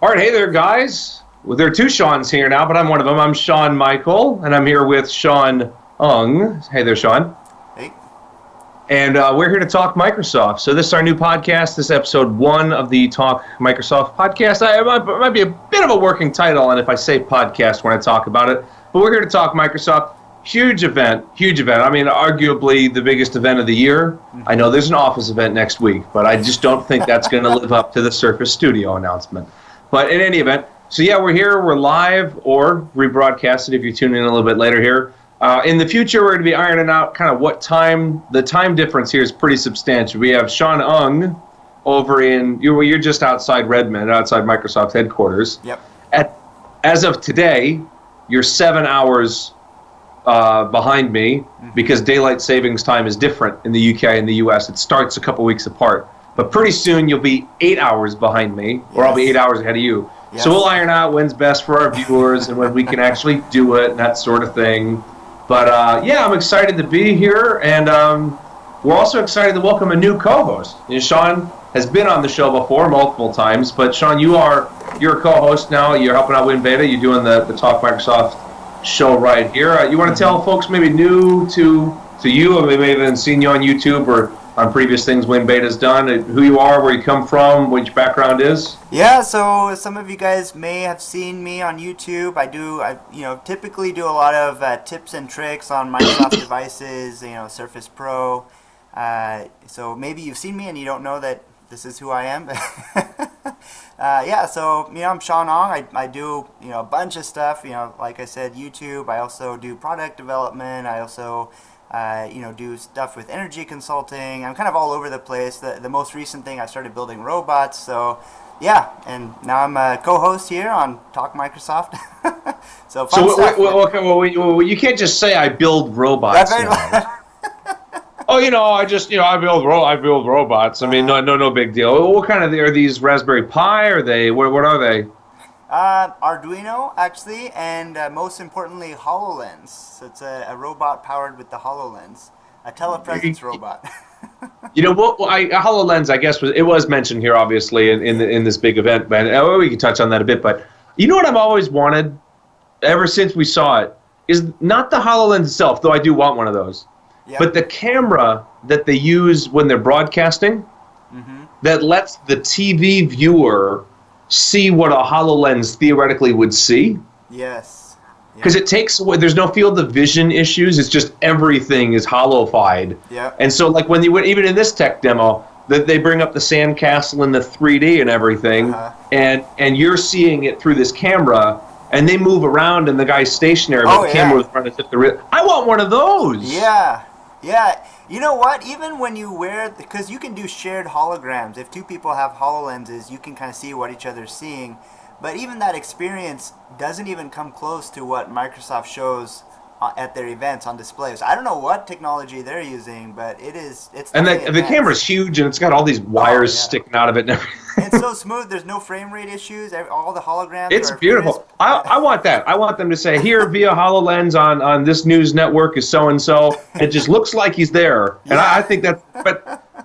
All right, hey there, guys. Well, there are two Seans here now, but I'm one of them. I'm Sean Michael, and I'm here with Sean Ung. Hey there, Sean. Hey. And we're here to talk Microsoft. So this is our new podcast. This is episode 1 of the Talk Microsoft podcast. It might be a bit of a working title, and if I say podcast when I talk about it, but we're here to talk Microsoft. Huge event. I mean, arguably the biggest event of the year. I know there's an Office event next week, but I just don't think that's going to live up to the Surface Studio announcement. But in any event, so yeah, we're here, we're live or rebroadcasted if you tune in a little bit later here. In the future, we're going to be ironing out kind of what time, the time difference here is pretty substantial. We have Sean Ung over in, you're just outside Redmond, outside Microsoft headquarters. Yep. As of today, you're 7 hours behind me because daylight savings time is different in the UK and the US. It starts a couple weeks apart. But pretty soon you'll be 8 hours behind me, or I'll be 8 hours ahead of you. Yes. So we'll iron out when's best for our viewers and when we can actually do it and that sort of thing. But yeah, I'm excited to be here, and we're also excited to welcome a new co-host. Sean has been on the show before multiple times, but Sean, you're a co-host now. You're helping out Win Beta. You're doing the Talk Microsoft show right here. You want to tell folks maybe new to you, or maybe haven't seen you on YouTube or on previous things Win Beta's done, who you are, where you come from, what your background is? Yeah, so some of you guys may have seen me on YouTube. I typically do a lot of tips and tricks on Microsoft devices, Surface Pro. So maybe you've seen me and you don't know that this is who I am. Yeah, so I'm Sean Ong. I do a bunch of stuff. Like I said, YouTube. I also do product development. I also do stuff with energy consulting. I'm kind of all over the place. The most recent thing, I started building robots. So yeah, and now I'm a co-host here on Talk Microsoft. So fun stuff. Well, you can't just say I build robots. Oh, I build robots. I mean, no big deal. What kind of are these? Raspberry Pi? Are they? What are they? Arduino, actually, and most importantly, HoloLens. So it's a robot powered with the HoloLens, a telepresence robot. HoloLens, I guess, was mentioned here, obviously, in this big event. But we can touch on that a bit. But you know what I've always wanted, ever since we saw it, is not the HoloLens itself, though I do want one of those. Yep. But the camera that they use when they're broadcasting that lets the TV viewer see what a HoloLens theoretically would see. Yes. Because it takes away, there's no field of vision issues. It's just everything is holofied. Yeah. And so, like even in this tech demo, that they bring up the sandcastle and the 3D and everything, and you're seeing it through this camera. And they move around, and the guy's stationary, but the camera was running as if they're real. I want one of those. Yeah. You know what? Even when you wear, because you can do shared holograms. If two people have HoloLenses, you can kind of see what each other's seeing. But even that experience doesn't even come close to what Microsoft shows at their events on displays. I don't know what technology they're using, but it's. And the camera's huge, and it's got all these wires sticking out of it and everything. It's so smooth. There's no frame rate issues. All the holograms. It's beautiful. I want that. I want them to say, here via HoloLens on this news network is so and so. It just looks like he's there, and I think that's.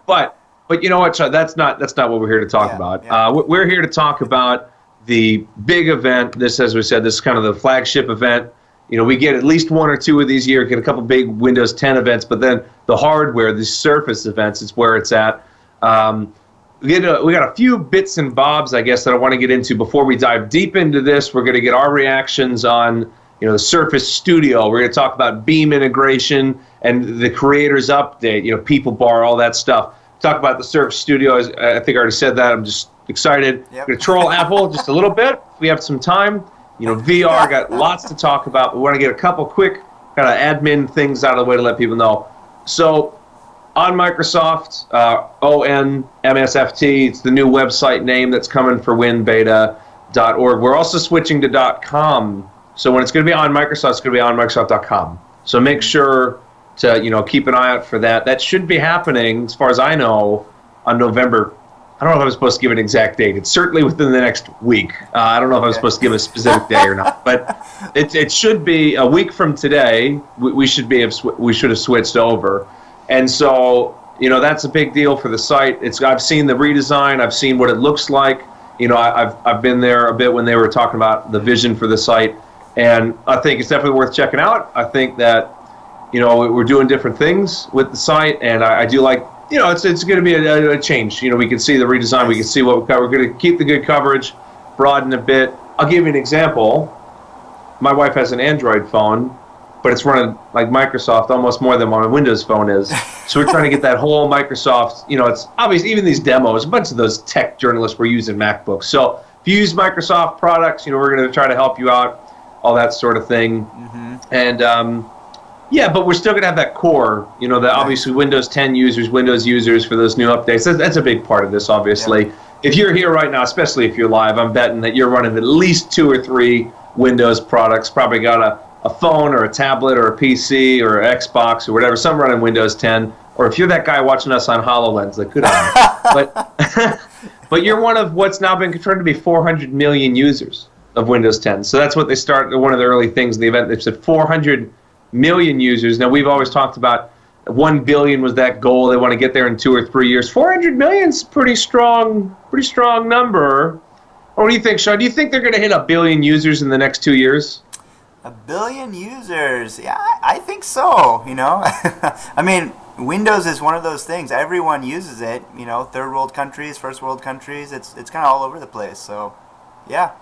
But you know what? That's not what we're here to talk about. Yeah. We're here to talk about the big event. This, as we said, this is kind of the flagship event. We get at least one or two of these a year, get a couple big Windows 10 events, but then the hardware, the Surface events, is where it's at. We got a few bits and bobs, I guess, that I want to get into before we dive deep into this. We're going to get our reactions on, the Surface Studio. We're going to talk about Beam integration and the creators update, People Bar, all that stuff. Talk about the Surface Studio. I think I already said that. I'm just excited. Yep. Going to troll Apple just a little bit if we have some time. VR, got lots to talk about. We want to get a couple quick kind of admin things out of the way to let people know. So, on Microsoft, OnMSFT, it's the new website name that's coming for winbeta.org. We're also switching to .com. So when it's going to be on Microsoft, it's going to be on Microsoft.com. So make sure to keep an eye out for that. That should be happening, as far as I know, on November. I don't know if I'm supposed to give an exact date. It's certainly within the next week. I don't know if I'm supposed to give a specific day or not, but it should be a week from today. We should have switched over, and so that's a big deal for the site. I've seen the redesign. I've seen what it looks like. You know, I've been there a bit when they were talking about the vision for the site, and I think it's definitely worth checking out. I think that, you know, we're doing different things with the site, and I do like, you know, it's going to be a change. You know, we can see the redesign, we can see what we're going to keep the good coverage, broaden a bit. I'll give you an example. My wife has an Android phone, but it's running like Microsoft almost more than what a Windows phone is. So we're trying to get that whole Microsoft, you know, it's obvious, even these demos, a bunch of those tech journalists were using MacBooks. So if you use Microsoft products, you know, we're going to try to help you out, all that sort of thing. And, yeah, but we're still going to have that core, you know, that obviously Windows 10 users, Windows users for those new updates. That's a big part of this, obviously. If you're here right now, especially if you're live, I'm betting that you're running at least 2 or 3 Windows products, probably got a phone or a tablet or a PC or Xbox or whatever, some running Windows 10. Or if you're that guy watching us on HoloLens, like, good on you. But you're one of what's now been confirmed to be 400 million users of Windows 10. So that's what they start, one of the early things in the event. They said 400 million users. Now, we've always talked about 1 billion was that goal. They want to get there in 2 or 3 years. 400 million is pretty strong number. What do you think, Sean? Do you think they're going to hit 1 billion users in the next 2 years? 1 billion users? Yeah, I think so, you know. I mean, Windows is one of those things. Everyone uses it, you know, third world countries, first world countries. It's kind of all over the place. So, yeah.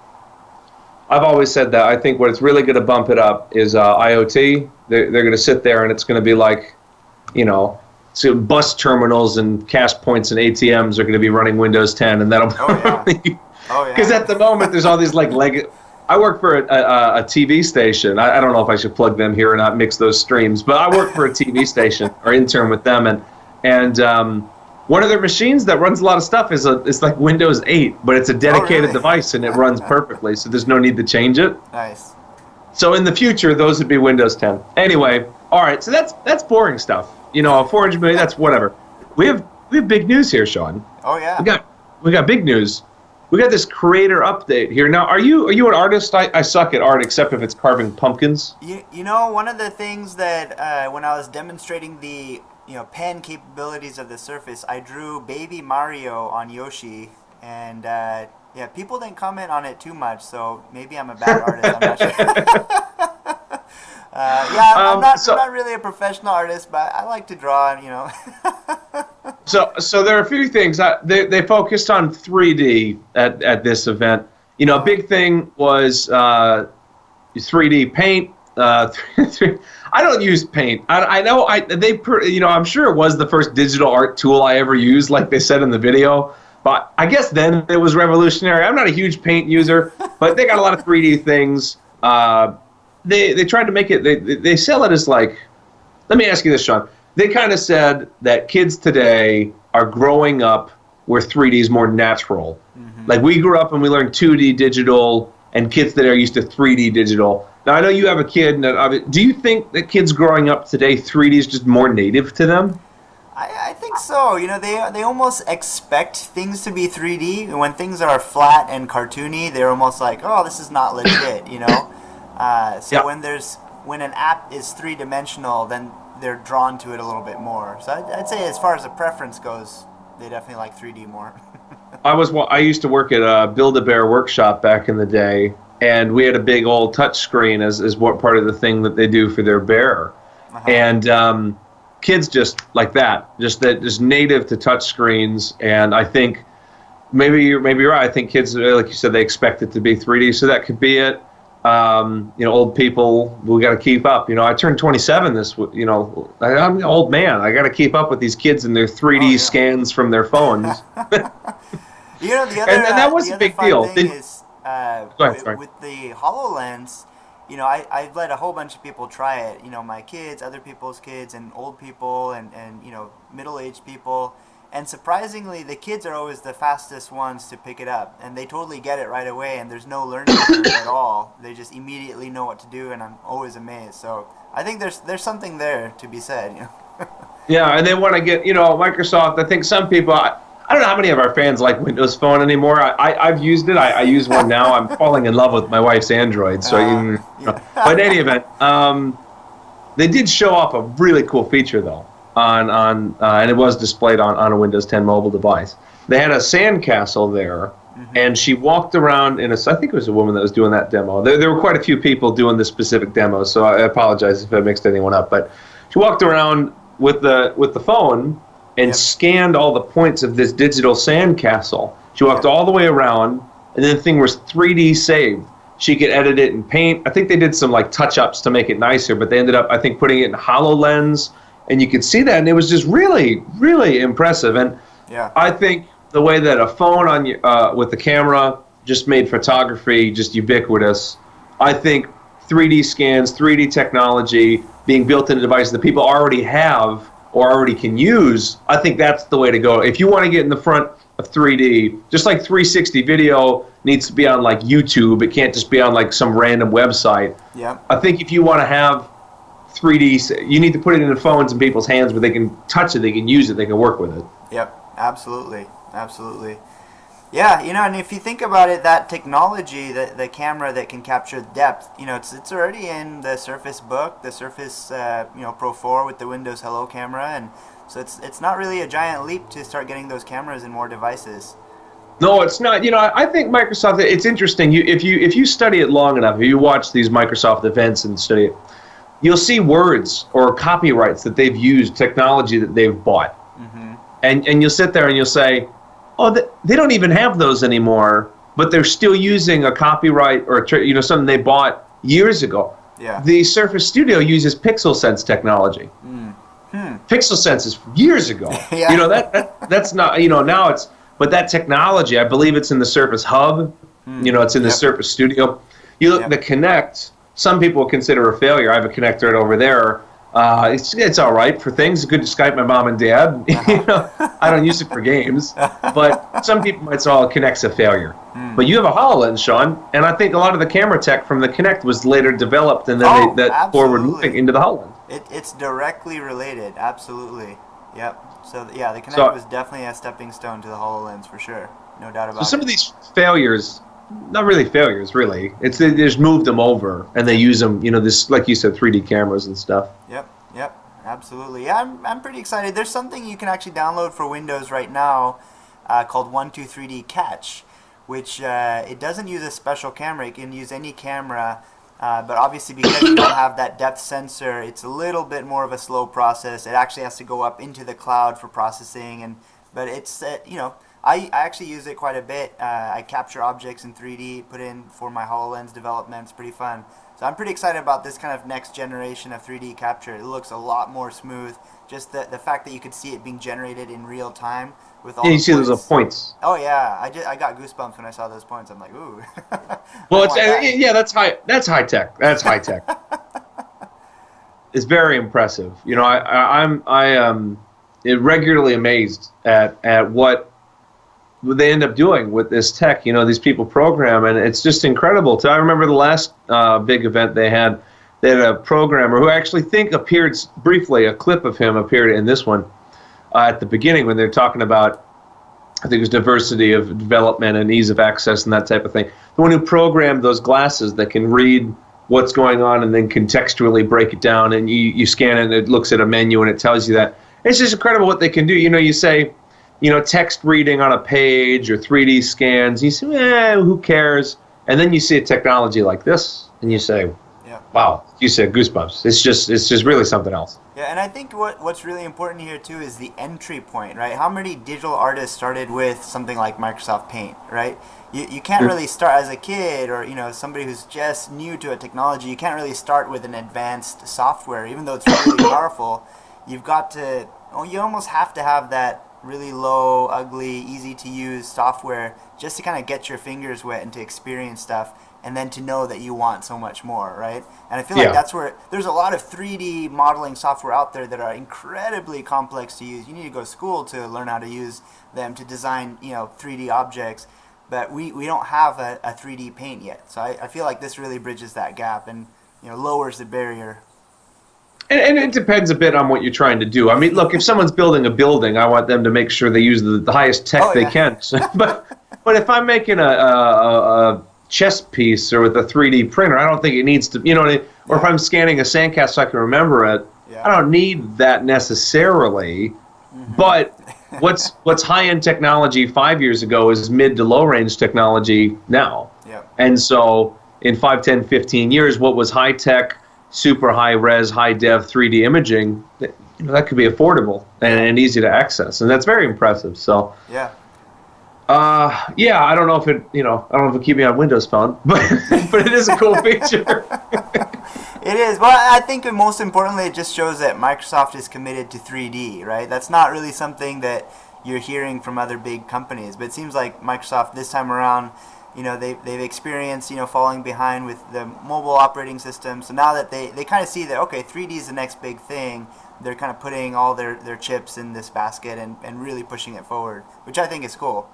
I've always said that. I think what's really going to bump it up is IoT. They're going to sit there and it's going to be like, you know, so bus terminals and cash points and ATMs are going to be running Windows 10, and that'll. Oh yeah. Oh yeah. Because at the moment there's all these like I work for a TV station. I don't know if I should plug them here or not, mix those streams, but I work for a TV station or intern with them, and one of their machines that runs a lot of stuff is like Windows 8, but it's a dedicated device and it runs perfectly, so there's no need to change it. Nice. So in the future, those would be Windows 10. Anyway, all right, so that's boring stuff. You know, 400 million, that's whatever. We have big news here, Sean. Oh yeah. We got big news. We got this creator update here. Now, are you an artist? I suck at art, except if it's carving pumpkins. You know, one of the things that when I was demonstrating the pen capabilities of the Surface, I drew Baby Mario on Yoshi, and yeah, people didn't comment on it too much, so maybe I'm a bad artist. I'm not sure. Yeah, I'm not really a professional artist, but I like to draw, you know. So there are a few things. They focused on 3D at this event. You know, a big thing was 3D paint. I don't use paint. I know I'm sure it was the first digital art tool I ever used, like they said in the video. But I guess then it was revolutionary. I'm not a huge paint user, but they got a lot of 3D things. They tried to make it. They sell it as like. Let me ask you this, Sean. They kind of said that kids today are growing up where 3D is more natural. Mm-hmm. Like we grew up and we learned 2D digital, and kids today are used to 3D digital. Now I know you have a kid. Do you think that kids growing up today 3D is just more native to them? I think so. You know, they almost expect things to be 3D, and when things are flat and cartoony, they're almost like, oh, this is not legit. You know. When an app is 3-dimensional, then they're drawn to it a little bit more. So I'd say as far as the preference goes, they definitely like 3D more. I used to work at a Build-A-Bear workshop back in the day, and we had a big old touch screen as what part of the thing that they do for their bear. Uh-huh. And kids just like that, just native to touch screens. And I think maybe you're right. I think kids, like you said, they expect it to be 3D, so that could be it. Old people, we got to keep up. You know, I turned 27 I'm an old man. I got to keep up with these kids and their 3D scans from their phones. You know, the other and that was a big deal. Thing is, with the HoloLens, you know, I've let a whole bunch of people try it. You know, my kids, other people's kids, and old people, and you know, middle-aged people. And surprisingly, the kids are always the fastest ones to pick it up, and they totally get it right away, and there's no learning curve at all. They just immediately know what to do, and I'm always amazed. So I think there's something there to be said. You know? Yeah, and they want to get, Microsoft. I think some people. I don't know how many of our fans like Windows Phone anymore. I've used it. I use one now. I'm falling in love with my wife's Android. So, but in any event, they did show off a really cool feature though. And it was displayed on a Windows 10 mobile device. They had a sandcastle there, and she walked around I think it was a woman that was doing that demo. There were quite a few people doing this specific demo, so I apologize if I mixed anyone up. But she walked around with the phone and scanned all the points of this digital sandcastle. She walked all the way around, and then the thing was 3D saved. She could edit it in Paint. I think they did some like touch-ups to make it nicer, but they ended up, I think, putting it in HoloLens, and you could see that, and it was just really, really impressive. And I think the way that a phone on with the camera just made photography just ubiquitous. I think 3D scans, 3D technology being built into devices that people already have or already can use, I think that's the way to go. If you want to get in the front of 3D, just like 360 video needs to be on like YouTube, it can't just be on like some random website. I think if you want to have 3D, you need to put it in the phones in people's hands where they can touch it, they can use it, they can work with it. Absolutely. Yeah, and if you think about it, that technology, the camera that can capture depth, it's already in the Surface Book, the Surface Pro 4 with the Windows Hello camera, and so it's not really a giant leap to start getting those cameras in more devices. No, it's not. I think Microsoft, it's interesting. If you study it long enough, if you watch these Microsoft events and study it, you'll see words or copyrights that they've used, technology that they've bought. And you'll sit there and you'll say, oh, they don't even have those anymore, but they're still using a copyright or something they bought years ago. The Surface Studio uses Pixel Sense technology. Pixel Sense is years ago. That's not, now it's, but that technology, I believe it's in the Surface Hub, it's in the Surface Studio. You look at the Kinect, some people consider a failure. I have a connector right over there. It's all right for things. It's good to Skype my mom and dad. I don't use it for games, but some people might say, "Oh, Kinect's a failure." But you have a HoloLens, Sean, and I think a lot of the camera tech from the Kinect was later developed, and then that forward moving into the HoloLens. It's directly related, absolutely. So the Kinect was definitely a stepping stone to the HoloLens for sure, no doubt about it. So some of these failures. Not really failures, really. It's they just moved them over and they use them. This, like you said, 3D cameras and stuff. Yep, absolutely. Yeah, I'm pretty excited. There's something you can actually download for Windows right now called 123D Catch, which it doesn't use a special camera. It can use any camera, but obviously because you don't have that depth sensor, it's a little bit more of a slow process. It actually has to go up into the cloud for processing, but it's I actually use it quite a bit. I capture objects in 3D, put in for my HoloLens development. It's pretty fun. So I'm pretty excited about this kind of next generation of 3D capture. It looks a lot more smooth. Just the fact that you could see it being generated in real time with all the points. You see those points. Oh yeah, I got goosebumps when I saw those points. I'm like, ooh. Well, that's high. That's high tech. That's high tech. It's very impressive. I'm regularly amazed at what they end up doing with this tech. These people program, and it's just incredible. I remember the last big event they had a programmer who I actually think appeared briefly, a clip of him appeared in this one at the beginning when they're talking about, I think it was diversity of development and ease of access and that type of thing. The one who programmed those glasses that can read what's going on and then contextually break it down, and you scan it and it looks at a menu and it tells you that. It's just incredible what they can do. You say, text reading on a page or 3D scans. You say, who cares? And then you see a technology like this, and you say, wow, you said goosebumps. It's just really something else. Yeah, and I think what's really important here too is the entry point, right? How many digital artists started with something like Microsoft Paint, right? You can't really start as a kid or somebody who's just new to a technology. You can't really start with an advanced software, even though it's really powerful. You've got to, you almost have to have that really low, ugly, easy to use software just to kind of get your fingers wet and to experience stuff, and then to know that you want so much more, right? And I feel like that's where there's a lot of 3D modeling software out there that are incredibly complex to use. You need to go to school to learn how to use them to design 3D objects, but we don't have a 3D paint yet. So I feel like this really bridges that gap and lowers the barrier. And it depends a bit on what you're trying to do. I mean, look, if someone's building a building, I want them to make sure they use the highest tech they can. but if I'm making a chess piece or with a 3D printer, I don't think it needs to, or if I'm scanning a sandcastle so I can remember it, I don't need that necessarily. But what's high-end technology 5 years ago is mid to low-range technology now. Yep. And so in 5, 10, 15 years, what was high-tech, super high-res, high-def 3D imaging, that could be affordable and easy to access. And that's very impressive. So yeah. Yeah, I don't know if it, I don't know if it keep me on Windows Phone, but it is a cool feature. It is. Well, I think most importantly, it just shows that Microsoft is committed to 3D, right? That's not really something that you're hearing from other big companies, but it seems like Microsoft this time around, they've experienced, falling behind with the mobile operating system. So now that they kind of see that, okay, 3D is the next big thing, they're kind of putting all their chips in this basket and really pushing it forward, which I think is cool.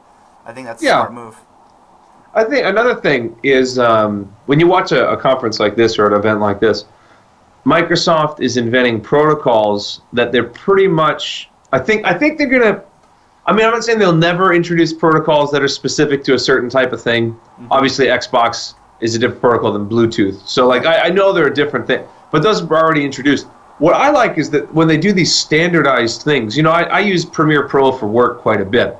I think that's a smart move. I think another thing is when you watch a conference like this or an event like this, Microsoft is inventing protocols that they're pretty much, I think they're going to, I'm not saying they'll never introduce protocols that are specific to a certain type of thing. Mm-hmm. Obviously, Xbox is a different protocol than Bluetooth. So, I know they're a different thing, but those are already introduced. What I like is that when they do these standardized things, I use Premiere Pro for work quite a bit.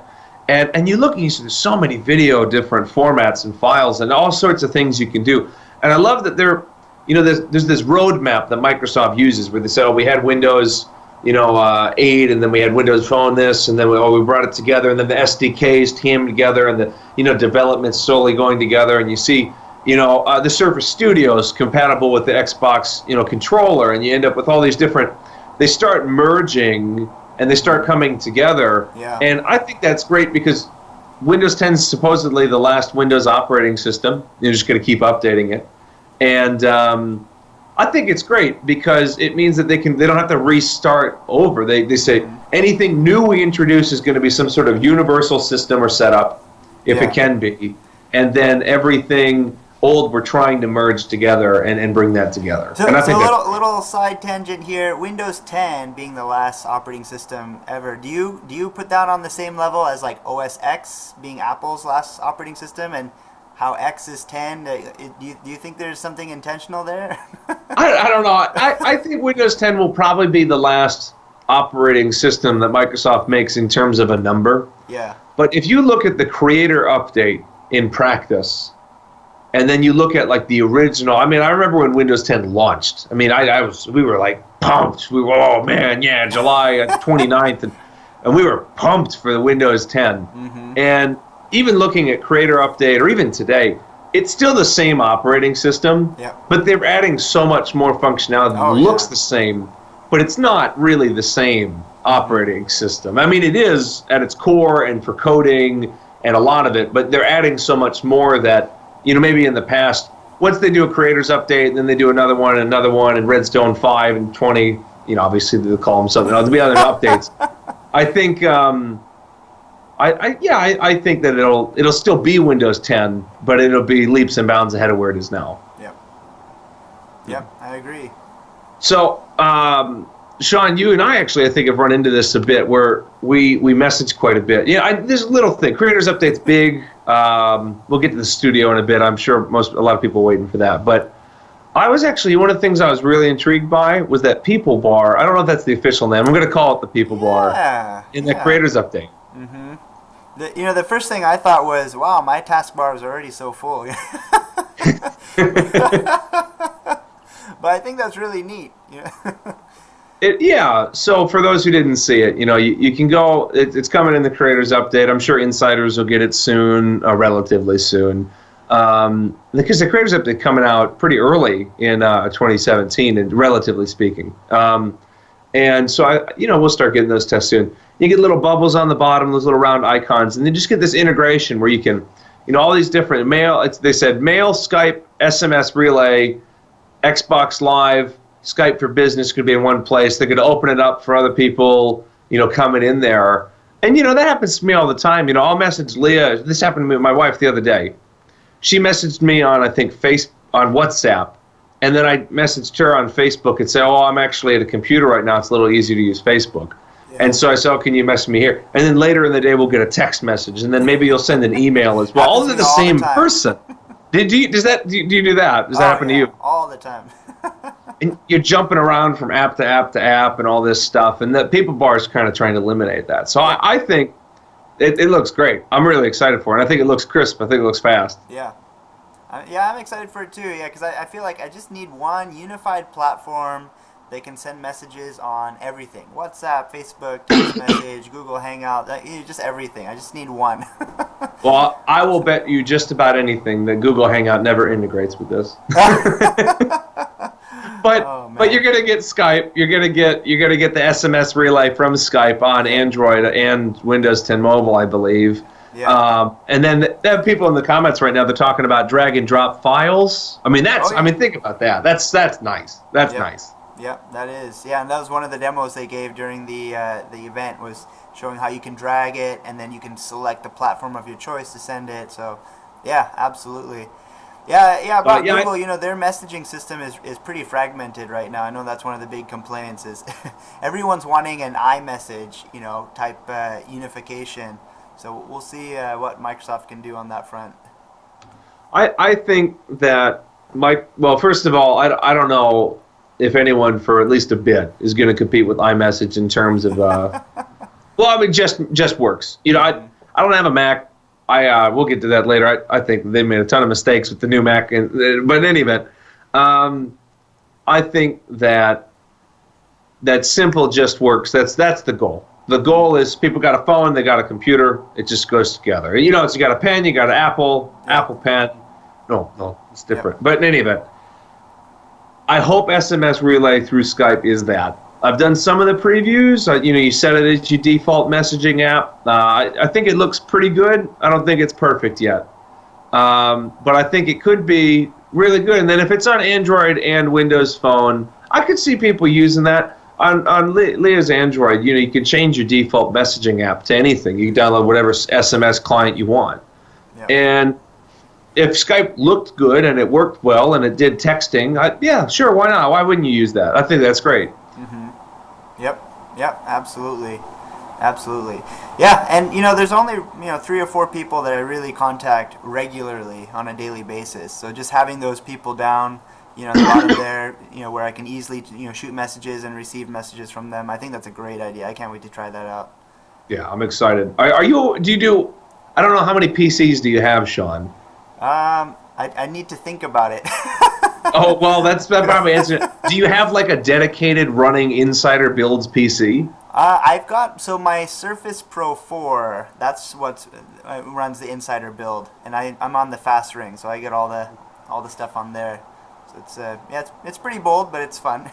And you look and you see there's so many video different formats and files and all sorts of things you can do. And I love that there's this roadmap that Microsoft uses where they say, we had Windows, 8, and then we had Windows Phone this, and then we brought it together, and then the SDKs came together, and the development slowly going together, and you see, the Surface Studio is compatible with the Xbox, controller, and you end up with all these different. They start merging. And they start coming together. Yeah. And I think that's great because Windows 10 is supposedly the last Windows operating system. You're just going to keep updating it. And I think it's great because it means that they don't have to restart over. They say anything new we introduce is going to be some sort of universal system or setup, if it can be. And then everything old we're trying to merge together and bring that together. So, and I think little side tangent here. Windows 10 being the last operating system ever. Do you put that on the same level as like OS X being Apple's last operating system, and how X is 10? Do you think there's something intentional there? I don't know. I think Windows 10 will probably be the last operating system that Microsoft makes in terms of a number. Yeah. But if you look at the Creator Update in practice, and then you look at the original. I remember when Windows 10 launched. We were pumped. We were, oh man, yeah, July 29th, and we were pumped for the Windows 10. Mm-hmm. And even looking at Creator Update, or even today, it's still the same operating system. Yeah. But they're adding so much more functionality. It looks the same, but it's not really the same operating system. It is at its core and for coding and a lot of it, but they're adding so much more that. Maybe in the past, once they do a creators update, then they do another one, and Redstone 5 and 20, obviously they'll call them something. There'll be other updates. I think, I think that it'll still be Windows 10, but it'll be leaps and bounds ahead of where it is now. Yep, I agree. So, Sean, you and I actually, I think, have run into this a bit where we message quite a bit. There's a little thing. Creators Update's big. We'll get to the studio in a bit. I'm sure a lot of people are waiting for that. But I was actually, one of the things I was really intrigued by was that People Bar. I don't know if that's the official name. I'm going to call it the People Bar in the Creators Update. Mm-hmm. The first thing I thought was, wow, my taskbar is already so full. But I think that's really neat. So for those who didn't see it, you can go, it's coming in the Creators Update. I'm sure insiders will get it soon, relatively soon. Because the Creators Update coming out pretty early in 2017, and relatively speaking. And so, we'll start getting those tests soon. You get little bubbles on the bottom, those little round icons, and then just get this integration where you can, all these different mail, they said mail, Skype, SMS relay, Xbox Live, Skype for Business could be in one place. They could open it up for other people, coming in there. And, that happens to me all the time. I'll message Leah. This happened to me with my wife the other day. She messaged me on, I think, on WhatsApp. And then I messaged her on Facebook and said, I'm actually at a computer right now. It's a little easier to use Facebook. Yeah. And so I said, can you message me here? And then later in the day, we'll get a text message. And then maybe you'll send an email as well. All to the same person. Do you do that? Does that happen to you? All the time. and you're jumping around from app to app to app and all this stuff, and the people bar is kind of trying to eliminate that. So I think it looks great. I'm really excited for it. I think it looks crisp. I think it looks fast. Yeah. Yeah, I'm excited for it too. Yeah, because I feel like I just need one unified platform that can send messages on everything: WhatsApp, Facebook, text message, Google Hangout, just everything. I just need one. Well, I will bet you just about anything that Google Hangout never integrates with this. But you're gonna get Skype. You're gonna get the SMS relay from Skype on Android and Windows 10 Mobile, I believe. Yeah. And then there are people in the comments right now. They're talking about drag and drop files. I mean, I mean, think about that. That's nice. That's nice. Yeah, that is. Yeah, and that was one of the demos they gave during the event, was showing how you can drag it and then you can select the platform of your choice to send it. So, yeah, absolutely. Yeah, but Google, their messaging system is pretty fragmented right now. I know that's one of the big complaints is everyone's wanting an iMessage, type unification. So we'll see what Microsoft can do on that front. I think that well, first of all, I don't know if anyone for at least a bit is going to compete with iMessage in terms of well, I mean, just works. I don't have a Mac. We'll get to that later. I think they made a ton of mistakes with the new Mac, but in any event, I think that simple just works. That's the goal. The goal is people got a phone, they got a computer, it just goes together. You got a pen, you got an Apple Pen. No, it's different. Yep. But in any event, I hope SMS Relay through Skype is that. I've done some of the previews. You set it as your default messaging app. I think it looks pretty good. I don't think it's perfect yet. But I think it could be really good. And then if it's on Android and Windows Phone, I could see people using that. On Leah's Android, you can change your default messaging app to anything. You can download whatever SMS client you want. Yep. And if Skype looked good and it worked well and it did texting, yeah, sure, why not? Why wouldn't you use that? I think that's great. Mm-hmm. Yep, absolutely. Yeah, and there's only 3 or 4 people that I really contact regularly on a daily basis. So just having those people down, a lot of there, where I can easily shoot messages and receive messages from them. I think that's a great idea. I can't wait to try that out. Yeah, I'm excited. I don't know how many PCs do you have, Sean? I need to think about it. Oh, well, that's probably answering it. Do you have like a dedicated running Insider Builds PC? I've got, my Surface Pro 4, that's what runs the Insider Build, and I'm on the Fast Ring, so I get all the stuff on there. So it's pretty bold, but it's fun.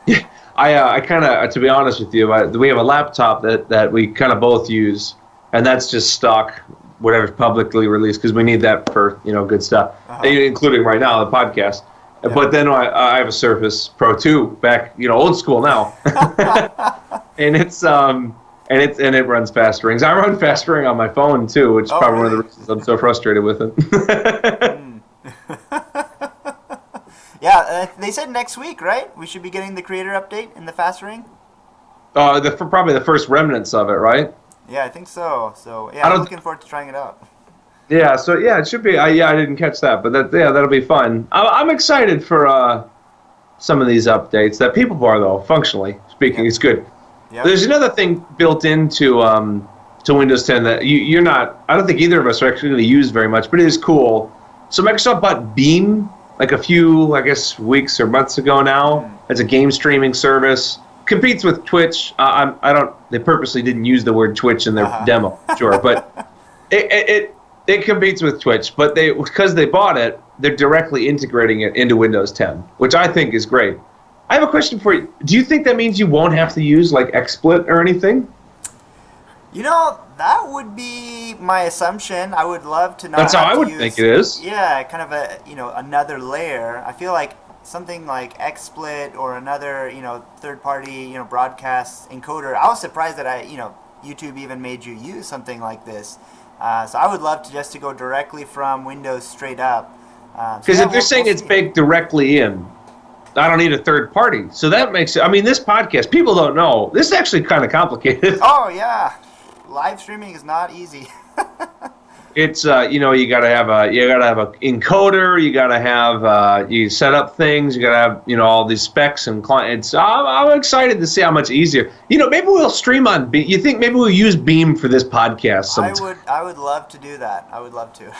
Yeah, I kind of, to be honest with you, we have a laptop that we kind of both use, and that's just stock, whatever's publicly released, because we need that for good stuff, including right now the podcast. Yeah. But then I have a Surface Pro 2 back, old school now, and it runs Fast Rings. I run Fast Ring on my phone too, which is probably one of the reasons I'm so frustrated with it. Yeah, they said next week, right? We should be getting the creator update in the Fast Ring. Probably the first remnants of it, right? Yeah, I think so. So yeah, I'm looking forward to trying it out. Yeah, so it should be. I didn't catch that, but that'll be fun. I'm excited for some of these updates. That people bar though, functionally speaking, is good. Yep. There's another thing built into Windows 10 that you're not. I don't think either of us are actually going to use very much, but it is cool. So Microsoft bought Beam like a few, I guess, weeks or months ago now. It's a game streaming service. Competes with Twitch. They purposely didn't use the word Twitch in their demo, sure, but it competes with Twitch. But because they bought it, they're directly integrating it into Windows 10, which I think is great. I have a question for you. Do you think that means you won't have to use like XSplit or anything? That would be my assumption. I would love to not. That's how I would think it is. Yeah, kind of another layer. I feel like something like XSplit or another third-party broadcast encoder. I was surprised that YouTube even made you use something like this. So I would love to go directly from Windows straight up. Because if they're saying it's baked directly in, I don't need a third party. So that makes it. I mean, this podcast, people don't know. This is actually kind of complicated. Oh yeah. Live streaming is not easy. It's you gotta have a encoder, you gotta have you set up things, you gotta have all these specs and clients. I'm excited to see how much easier. Maybe we'll stream on Beam. You think maybe we'll use Beam for this podcast sometime? I would love to do that. I would love to.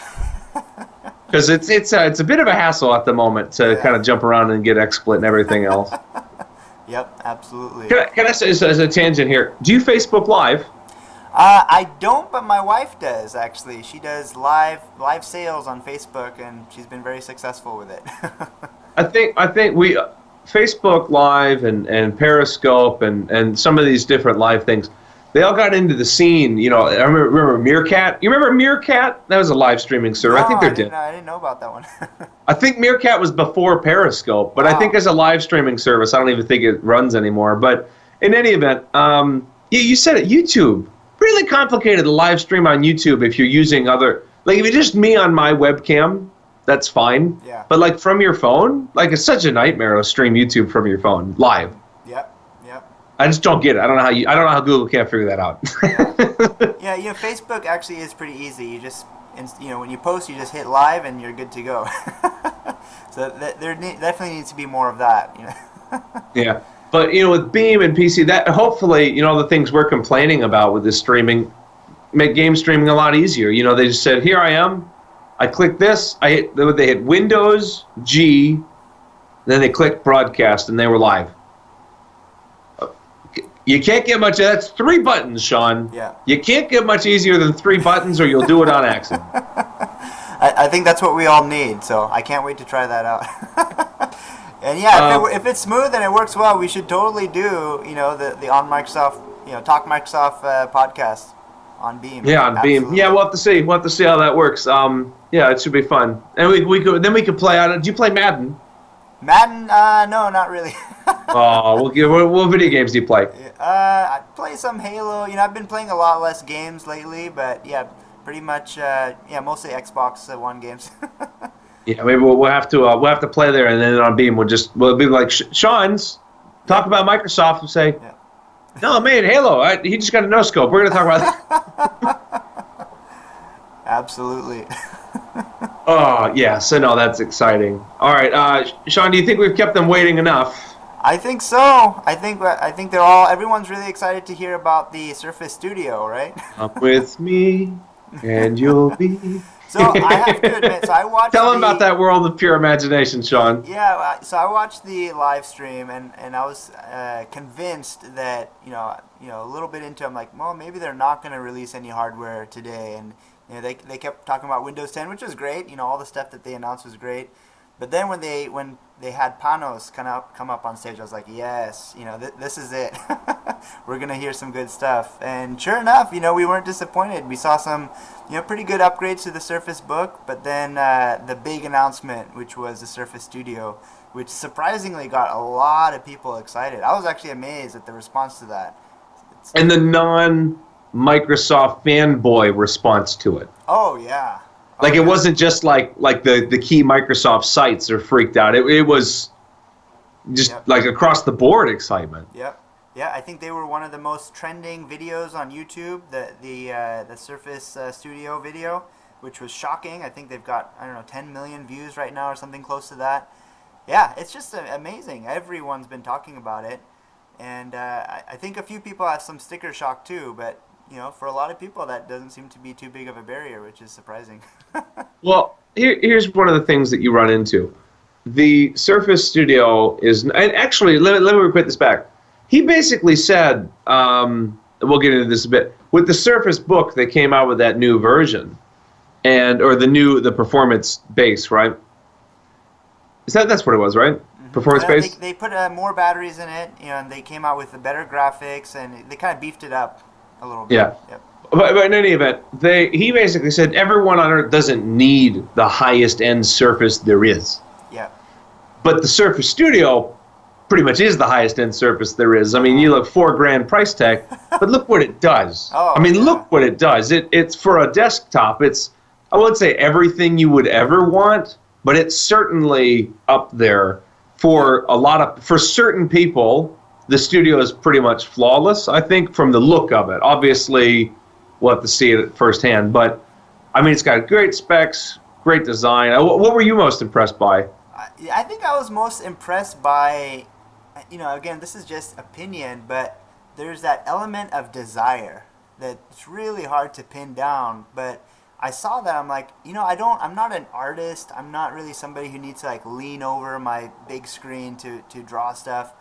Because it's a bit of a hassle at the moment to kind of jump around and get XSplit and everything else. Yep, absolutely. Can I say as a tangent here? Do you Facebook Live? I don't, but my wife does actually. She does live sales on Facebook, and she's been very successful with it. I think we Facebook Live and Periscope and some of these different live things, they all got into the scene. I remember Meerkat. You remember Meerkat? That was a live streaming server. No, I think they're dead. I didn't know about that one. I think Meerkat was before Periscope, but I think as a live streaming service, I don't even think it runs anymore. But in any event, you said it, YouTube. Really complicated to live stream on YouTube if you're using if it's just me on my webcam, that's fine. Yeah. But from your phone, it's such a nightmare to stream YouTube from your phone live. Yep. I just don't get it. I don't know how Google can't figure that out. Yeah, Facebook actually is pretty easy. You just when you post, you just hit live and you're good to go. So there definitely needs to be more of that. Yeah. But with Beam and PC, that hopefully the things we're complaining about with this streaming make game streaming a lot easier. They just said, here I am. I click this. They hit Windows G, then they click broadcast, and they were live. You can't get much. That's 3 buttons, Sean. Yeah. You can't get much easier than 3 buttons, or you'll do it on accident. I think that's what we all need. So I can't wait to try that out. And if it's smooth and it works well, we should totally do the OnMSFT Talk Microsoft podcast on Beam. Yeah, on Absolutely. Beam. Yeah, we'll have to see. We'll have to see how that works. Yeah, it should be fun. And we could play out. Do you play Madden? Madden? No, not really. Oh, what video games do you play? I play some Halo. I've been playing a lot less games lately, but yeah, pretty much. Mostly Xbox One games. Yeah, maybe we'll have to play there, and then on Beam we'll be like Sean's talk about Microsoft and say, no man, Halo, he just got a no scope. We're gonna talk about that. Absolutely. Oh yeah, so no, that's exciting. All right, Sean, do you think we've kept them waiting enough? I think so. I think everyone's really excited to hear about the Surface Studio, right? Up with me, and you'll be. So I have to admit, I watched. Tell them about that world of pure imagination, Sean. Yeah, so I watched the live stream, and I was convinced that a little bit into it, I'm like, well, maybe they're not going to release any hardware today, and they kept talking about Windows 10, which was great. All the stuff that they announced was great. But then when they had Panos come up on stage, I was like, yes, this is it. We're gonna hear some good stuff. And sure enough, we weren't disappointed. We saw some, pretty good upgrades to the Surface Book. But then the big announcement, which was the Surface Studio, which surprisingly got a lot of people excited. I was actually amazed at the response to that. And the non-Microsoft fanboy response to it. Oh yeah. It wasn't just like the key Microsoft sites are freaked out. It was just across the board excitement. Yep. Yeah, I think they were one of the most trending videos on YouTube, the Surface Studio video, which was shocking. I think they've got 10 million views right now or something close to that. Yeah, it's just amazing. Everyone's been talking about it, and I think a few people have some sticker shock too, but for a lot of people, that doesn't seem to be too big of a barrier, which is surprising. Well, here's one of the things that you run into. The Surface Studio is, and actually, let me repeat this back. He basically said, we'll get into this a bit, with the Surface Book, they came out with that new version, or the performance base, right? That's what it was, right? Mm-hmm. Performance base? They put more batteries in it, and they came out with the better graphics, and they kind of beefed it up a little bit. Yeah. Yep. But in any event, he basically said everyone on Earth doesn't need the highest end Surface there is. Yeah. But the Surface Studio pretty much is the highest end Surface there is. I mean, you look $4,000 price tag, but look what it does. Look what it does. It's for a desktop. I wouldn't say everything you would ever want, but it's certainly up there for for certain people. The studio is pretty much flawless, I think, from the look of it. Obviously, we'll have to see it firsthand, but I mean, it's got great specs, great design. What were you most impressed by? I think I was most impressed by, again, this is just opinion, but there's that element of desire that's really hard to pin down. But I saw that, I'm like, I'm not an artist. I'm not really somebody who needs to like lean over my big screen to draw stuff.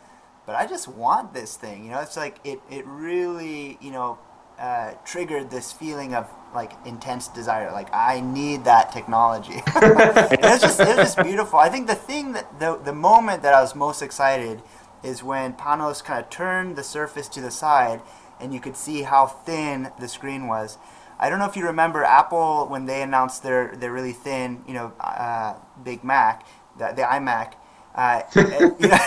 But I just want this thing. It's like it really, triggered this feeling of like intense desire. Like I need that technology. It was just beautiful. I think the thing that the moment that I was most excited is when Panos kind of turned the Surface to the side, and you could see how thin the screen was. I don't know if you remember Apple when they announced their really thin, Big Mac, the iMac.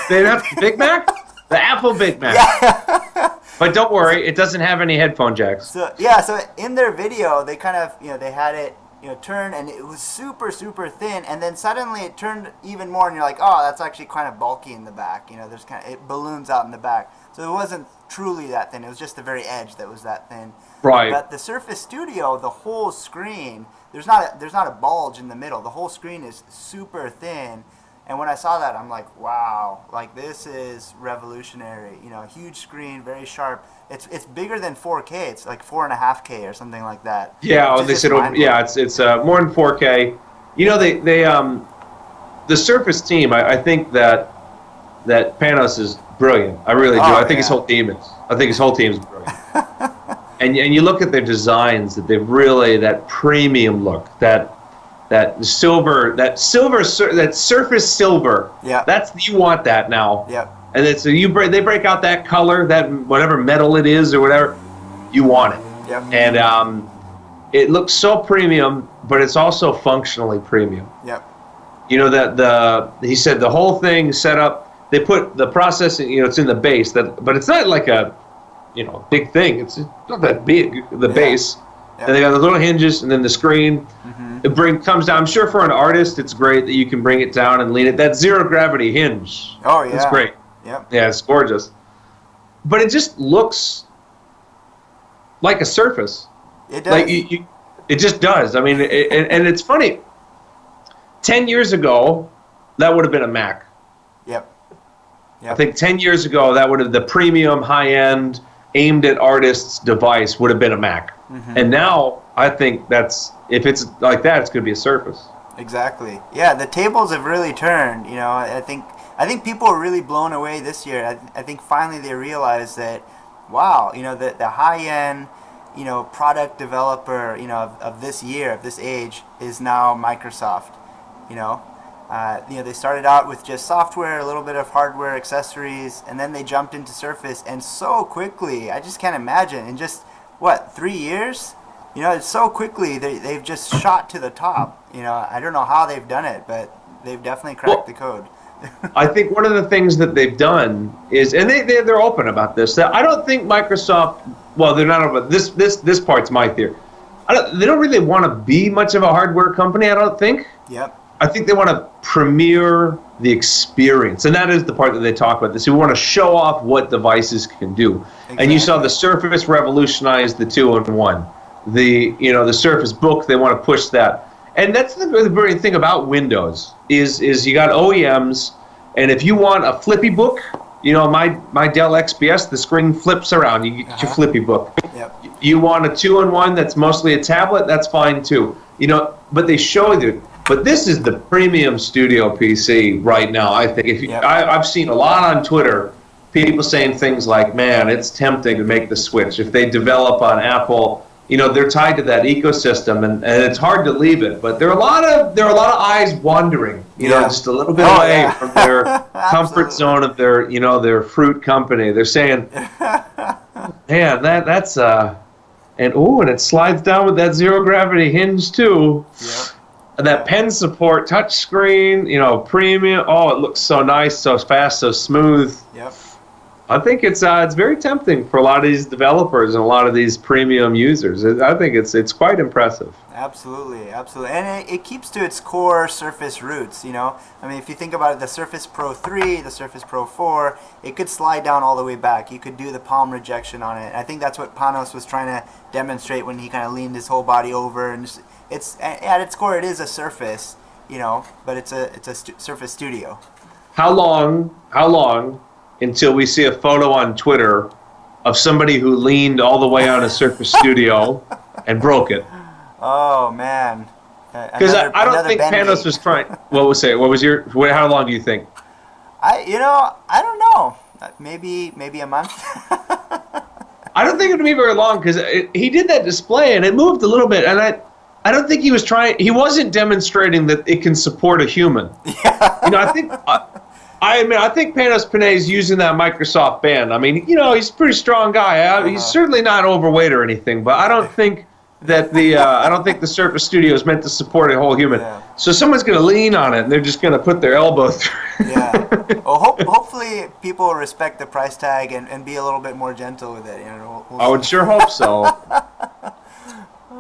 They announced the Big Mac, the Apple Big Mac. Yeah. But don't worry, it doesn't have any headphone jacks. So in their video, they kind of, they had it, turn, and it was super, super thin, and then suddenly it turned even more, and you're like, oh, that's actually kind of bulky in the back. There's it balloons out in the back. So it wasn't truly that thin. It was just the very edge that was that thin. Right. But the Surface Studio, the whole screen, there's not a bulge in the middle. The whole screen is super thin. And when I saw that, I'm like, wow, like this is revolutionary. Huge screen, very sharp. It's bigger than 4K. It's like 4.5K or something like that. Yeah, they said, it's more than 4K. The Surface team, I think that Panos is brilliant. I really do. I think his whole team is. I think his whole team is brilliant. and you look at their designs, that they've really, that premium look, that Surface silver. Yeah. You want that now. Yeah. And it's they break out that color, that whatever metal it is or whatever, you want it. Yep. And it looks so premium, but it's also functionally premium. Yep. He said the whole thing set up. They put the processing, it's in the base, but it's not like a, big thing. It's not that big, the base. Yeah. And they got the little hinges, and then the screen. Mm-hmm. It comes down. I'm sure for an artist, it's great that you can bring it down and lean it. That zero gravity hinge. Oh yeah. It's great. Yep. Yeah, it's gorgeous. But it just looks like a Surface. It does. Like it just does. I mean, and it's funny. 10 years ago, that would have been a Mac. Yep. I think 10 years ago, that would have the premium, high-end, aimed at artists device would have been a Mac. Mm-hmm. And now, I think if it's like that, it's going to be a Surface. Exactly. Yeah, the tables have really turned. I think people are really blown away this year. I think finally they realize that, wow, the high-end, product developer, of this year, of this age, is now Microsoft. They started out with just software, a little bit of hardware, accessories, and then they jumped into Surface, and so quickly, I just can't imagine, in just, 3 years? It's so quickly, they've just shot to the top. I don't know how they've done it, but they've definitely cracked the code. I think one of the things that they've done is, and they're open about this, that I don't think Microsoft, they're not open, this part's my theory. They don't really want to be much of a hardware company, I don't think. Yep. I think they want to premiere the experience, and that is the part that they talk about this. We want to show off what devices can do. Exactly. And you saw the Surface revolutionize the 2-in-1. The Surface Book, they want to push that. And that's the very thing about Windows is you got OEMs, and if you want a flippy book, my Dell XPS, the screen flips around. You get your flippy book. Yep. You want a 2-in-1 that's mostly a tablet, that's fine too. But they show you. But this is the premium studio PC right now, I think. I've seen a lot on Twitter, people saying things like, man, it's tempting to make the switch. If they develop on Apple, they're tied to that ecosystem, and it's hard to leave it. But there are a lot of eyes wandering, just a little bit away from their comfort zone of their fruit company. They're saying, man, that's and it slides down with that zero gravity hinge too. Yeah. And that pen support, touch screen, premium. Oh, it looks so nice, so fast, so smooth. Yep. I think it's very tempting for a lot of these developers and a lot of these premium users. I think it's quite impressive. Absolutely, and it keeps to its core Surface roots. I mean, if you think about it, the Surface Pro 3, the Surface Pro 4, it could slide down all the way back. You could do the palm rejection on it. I think that's what Panos was trying to demonstrate when he kind of leaned his whole body over, and it's at its core it is a Surface, but it's a Surface Studio. How long? How long until we see a photo on Twitter of somebody who leaned all the way on a Surface Studio and broke it? Oh man. Because I don't think Panos was trying. What was it? What was your? How long do you think? I don't know. Maybe a month. I don't think it would be very long because he did that display and it moved a little bit, and I don't think he was trying. He wasn't demonstrating that it can support a human. Yeah. I think Panos Panay is using that Microsoft band. I mean, he's a pretty strong guy. He's certainly not overweight or anything, but I don't think that I don't think the Surface Studio is meant to support a whole human. Yeah. So someone's going to lean on it, and they're just going to put their elbow through. Yeah. Well, hopefully people will respect the price tag and be a little bit more gentle with it. I would sure hope so.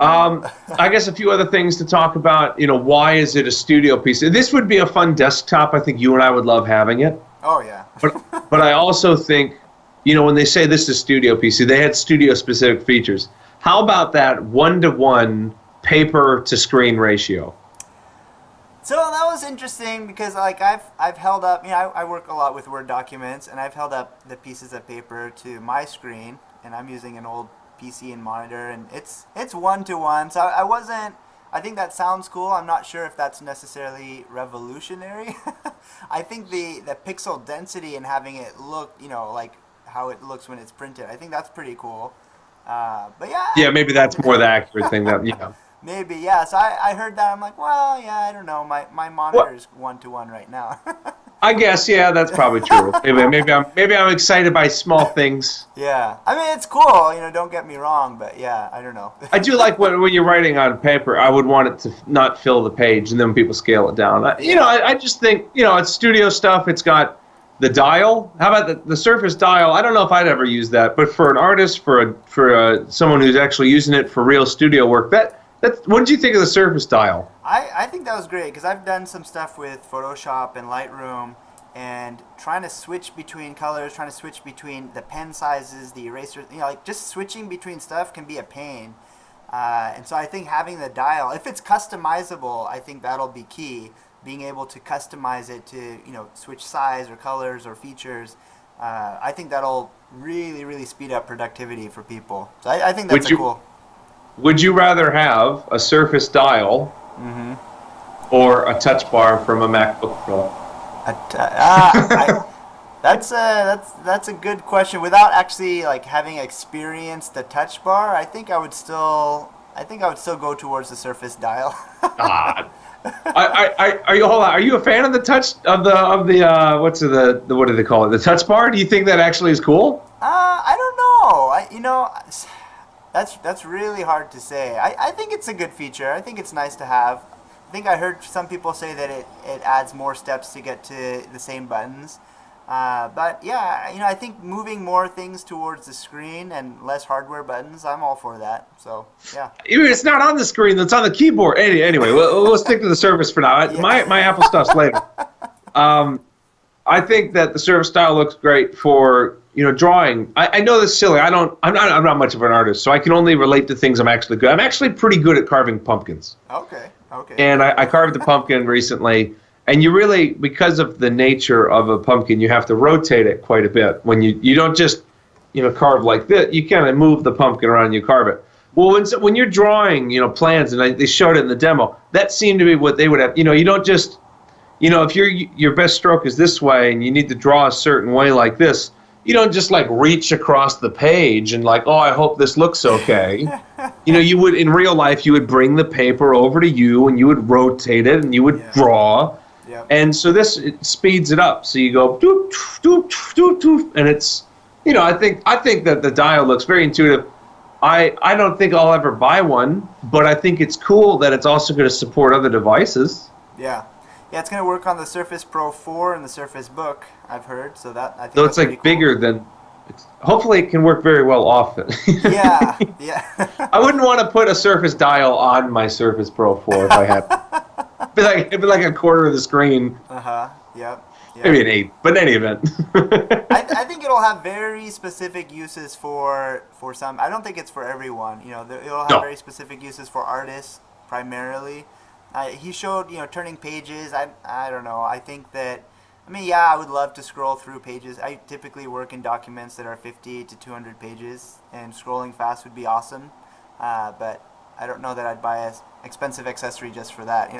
I guess a few other things to talk about. Why is it a studio piece? This would be a fun desktop. I think you and I would love having it. Oh yeah. But I also think, when they say this is studio PC, they had studio specific features. How about that 1-to-1 paper to screen ratio? So that was interesting because I've held up, I work a lot with Word documents, and I've held up the pieces of paper to my screen, and I'm using an old PC and monitor, and it's 1-to-1. So I think that sounds cool. I'm not sure if that's necessarily revolutionary. I think the pixel density and having it look, like how it looks when it's printed, I think that's pretty cool. But yeah. Yeah, maybe that's more the accurate thing that Maybe, yeah. So I heard that. I'm like, well, yeah, I don't know. My monitor is 1-to-1 right now. I guess, yeah, that's probably true. Maybe I'm excited by small things. Yeah, I mean it's cool. Don't get me wrong, but yeah, I don't know. I do like when you're writing on paper. I would want it to not fill the page, and then people scale it down. I just think it's studio stuff. It's got the dial. How about the Surface dial? I don't know if I'd ever use that, but for an artist, for someone who's actually using it for real studio work, what did you think of the Surface dial? I think that was great because I've done some stuff with Photoshop and Lightroom and trying to switch between colors, trying to switch between the pen sizes, the eraser, just switching between stuff can be a pain. And so I think having the dial, if it's customizable, I think that'll be key. Being able to customize it to, switch size or colors or features, I think that'll really, really speed up productivity for people. So I think that's cool. Would you rather have a Surface dial or a touch bar from a MacBook Pro? That's a good question. Without actually having experienced the touch bar, I think I would still go towards the Surface dial. Are you a fan of the touch of the what do they call it? The touch bar? Do you think that actually is cool? I don't know. That's really hard to say. I think it's a good feature. I think it's nice to have. I think I heard some people say that it adds more steps to get to the same buttons. But yeah, I think moving more things towards the screen and less hardware buttons, I'm all for that. So yeah. It's not on the screen; it's on the keyboard. Anyway, we'll stick to the Surface for now. Yeah. My Apple stuff's later. I think that the Surface style looks great for drawing. I know this is silly. I'm not much of an artist, so I can only relate to things I'm actually good. I'm actually pretty good at carving pumpkins. Okay. And I carved a pumpkin recently. And you really, because of the nature of a pumpkin, you have to rotate it quite a bit. When you don't just, carve like this, you kind of move the pumpkin around and you carve it. Well, when you're drawing, plans, and they showed it in the demo, that seemed to be what they would have. You don't just, if your best stroke is this way and you need to draw a certain way like this, you don't just reach across the page and oh, I hope this looks okay. You would, in real life, you would bring the paper over to you and you would rotate it and you would draw. Yep. And so it speeds it up. So you go doop, doop, doop, doop, and it's, I think that the dial looks very intuitive. I don't think I'll ever buy one, but I think it's cool that it's also going to support other devices. Yeah. Yeah, it's going to work on the Surface Pro 4 and the Surface Book, I've heard. So that I think so it's that's cool. Bigger than. Hopefully, it can work very well off it. Yeah. I wouldn't want to put a Surface dial on my Surface Pro 4 if I had. It'd be like a quarter of the screen. Yep. Maybe an eighth, but in any event. I think it'll have very specific uses for some. I don't think it's for everyone. It'll have very specific uses for artists, primarily. He showed, turning pages. I don't know. I think that, I would love to scroll through pages. I typically work in documents that are 50 to 200 pages, and scrolling fast would be awesome. But I don't know that I'd buy an expensive accessory just for that,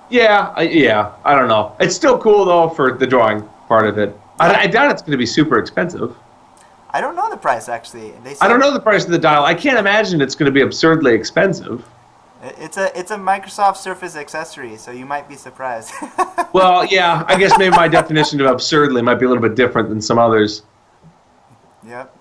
Yeah, I don't know. It's still cool, though, for the drawing part of it. Yeah. I doubt it's going to be super expensive. I don't know the price, actually. I don't know the price of the dial. I can't imagine it's going to be absurdly expensive. It's a Microsoft Surface accessory, so you might be surprised. Well, yeah, I guess maybe my definition of absurdly might be a little bit different than some others. Yep.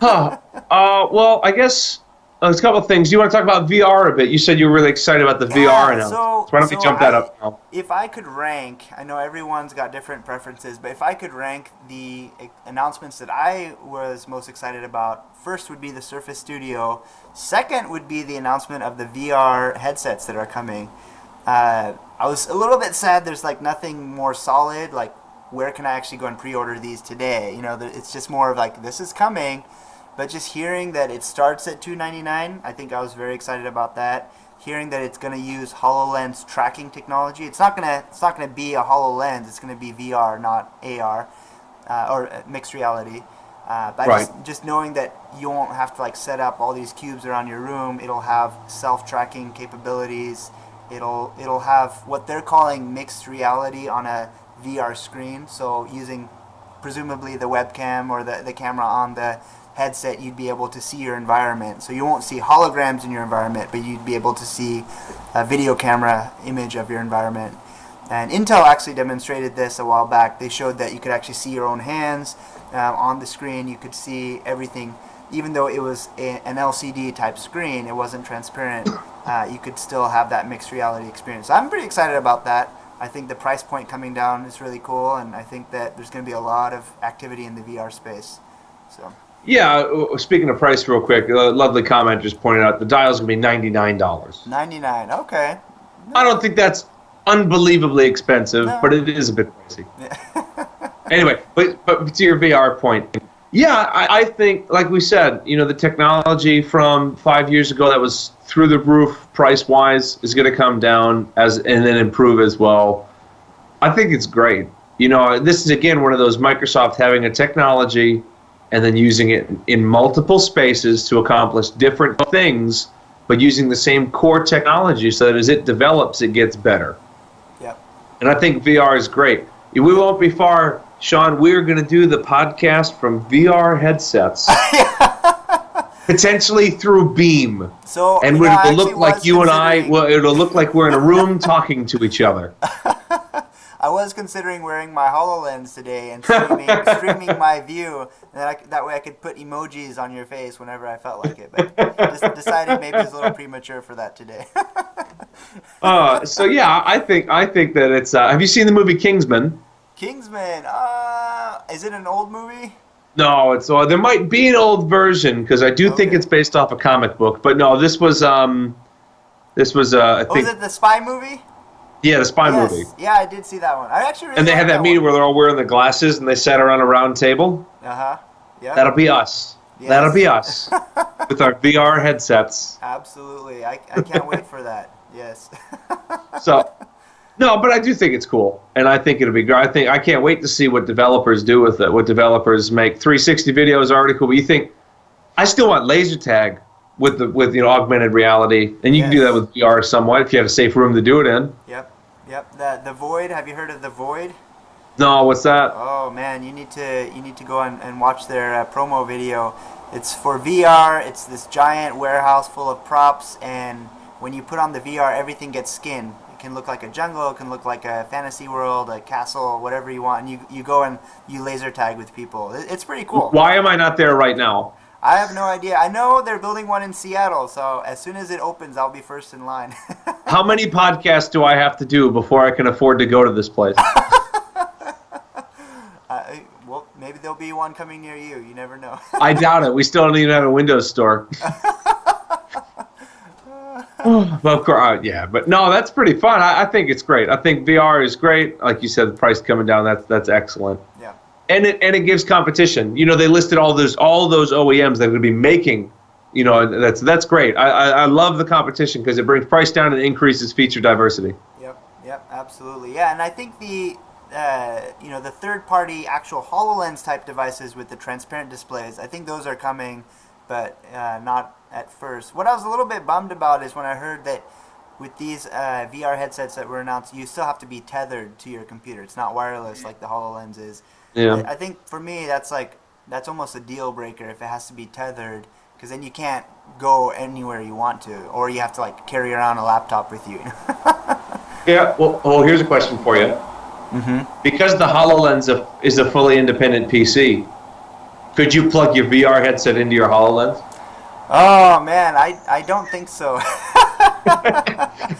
Well, I guess there's a couple of things. You want to talk about VR a bit? You said you were really excited about the VR announcement. So why don't we jump that up now? If I could rank, I know everyone's got different preferences, but if I could rank the announcements that I was most excited about, first would be the Surface Studio. Second would be the announcement of the VR headsets that are coming. I was a little bit sad there's like nothing more solid, like where can I actually go and pre-order these today? It's just more of like, this is coming. But just hearing that it starts at $299, I think I was very excited about that. Hearing that it's going to use HoloLens tracking technology. It's not going to be a HoloLens. It's going to be VR, not AR, or mixed reality. But right. just knowing that you won't have to like set up all these cubes around your room. It'll have self-tracking capabilities. It'll have what they're calling mixed reality on a VR screen. So using presumably the webcam or the camera on the headset, you'd be able to see your environment. So you won't see holograms in your environment, but you'd be able to see a video camera image of your environment. And Intel actually demonstrated this a while back. They showed that you could actually see your own hands on the screen. You could see everything, even though it was an LCD type screen, it wasn't transparent. You could still have that mixed reality experience. So I'm pretty excited about that. I think the price point coming down is really cool, and I think that there's going to be a lot of activity in the VR space. So. Yeah, speaking of price real quick, a lovely comment just pointed out the dial's going to be $99. $99, okay. I don't think that's unbelievably expensive, but it is a bit pricey. Yeah. Anyway, but to your VR point, yeah, I think, like we said, the technology from 5 years ago that was through the roof price-wise is going to come down and then improve as well. I think it's great. This is, again, one of those Microsoft having a technology and then using it in multiple spaces to accomplish different things, but using the same core technology so that as it develops, it gets better. Yep. And I think VR is great. We won't be far, Sean. We're going to do the podcast from VR headsets, potentially through Beam. So, and it'll look like you and I. Well, it'll look like we're in a room talking to each other. I was considering wearing my HoloLens today and streaming my view, and that way I could put emojis on your face whenever I felt like it. But just decided maybe it's a little premature for that today. So yeah, I think that it's. Have you seen the movie Kingsman? Kingsman. Is it an old movie? No, it's. There might be an old version because I do think it's based off a comic book. But no, this was. I think. Was it the spy movie? Yeah, the spy movie. Yeah, I did see that one. I actually really And they had that meeting one. where they're all wearing the glasses and they sat around a round table. Uh-huh. Yeah. That'll be us. Yes. That'll be us with our VR headsets. Absolutely. I can't wait for that. Yes. So, no, but I do think it's cool, and I think it'll be great. I can't wait to see what developers do with it. What developers make 360 videos already cool. But you think I still want laser tag with augmented reality, and you can do that with VR somewhat if you have a safe room to do it in. Yep. The Void. Have you heard of the Void? No, what's that? Oh man, you need to go and watch their promo video. It's for VR. It's this giant warehouse full of props, and when you put on the VR, everything gets skin. It can look like a jungle. It can look like a fantasy world, a castle, whatever you want. And you go and you laser tag with people. It's pretty cool. Why am I not there right now? I have no idea. I know they're building one in Seattle, so as soon as it opens, I'll be first in line. How many podcasts do I have to do before I can afford to go to this place? Well, maybe there'll be one coming near you. You never know. I doubt it. We still don't even have a Windows store. Well, of course, yeah, but no, that's pretty fun. I think it's great. I think VR is great. Like you said, the price coming down, that's excellent. Yeah. And it gives competition. They listed all those OEMs that are going to be making that's great. I love the competition because it brings price down and increases feature diversity. Yep, absolutely. Yeah, and I think the third-party actual HoloLens type devices with the transparent displays, I think those are coming, but not at first. What I was a little bit bummed about is when I heard that with these VR headsets that were announced, you still have to be tethered to your computer. It's not wireless like the HoloLens is. Yeah. I think for me that's almost a deal breaker if it has to be tethered, because then you can't go anywhere you want to, or you have to like carry around a laptop with you. Yeah. Well, here's a question for you. Mm-hmm. Because the HoloLens is a fully independent PC, could you plug your VR headset into your HoloLens? Oh man, I don't think so.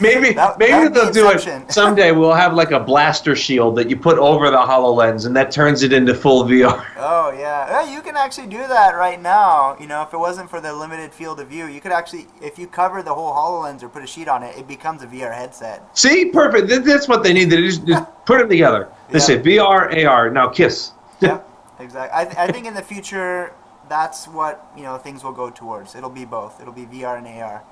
maybe they'll do it someday. We'll have like a blaster shield that you put over the HoloLens, and that turns it into full VR. Oh yeah, you can actually do that right now. If it wasn't for the limited field of view, you could actually, if you cover the whole HoloLens or put a sheet on it, it becomes a VR headset. See, perfect. That's what they need. They just put them together. They say VR, AR. Now kiss. Yep, exactly. I think in the future, that's what things will go towards. It'll be both. It'll be VR and AR.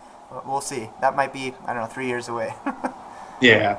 We'll see. That might be, 3 years away. Yeah.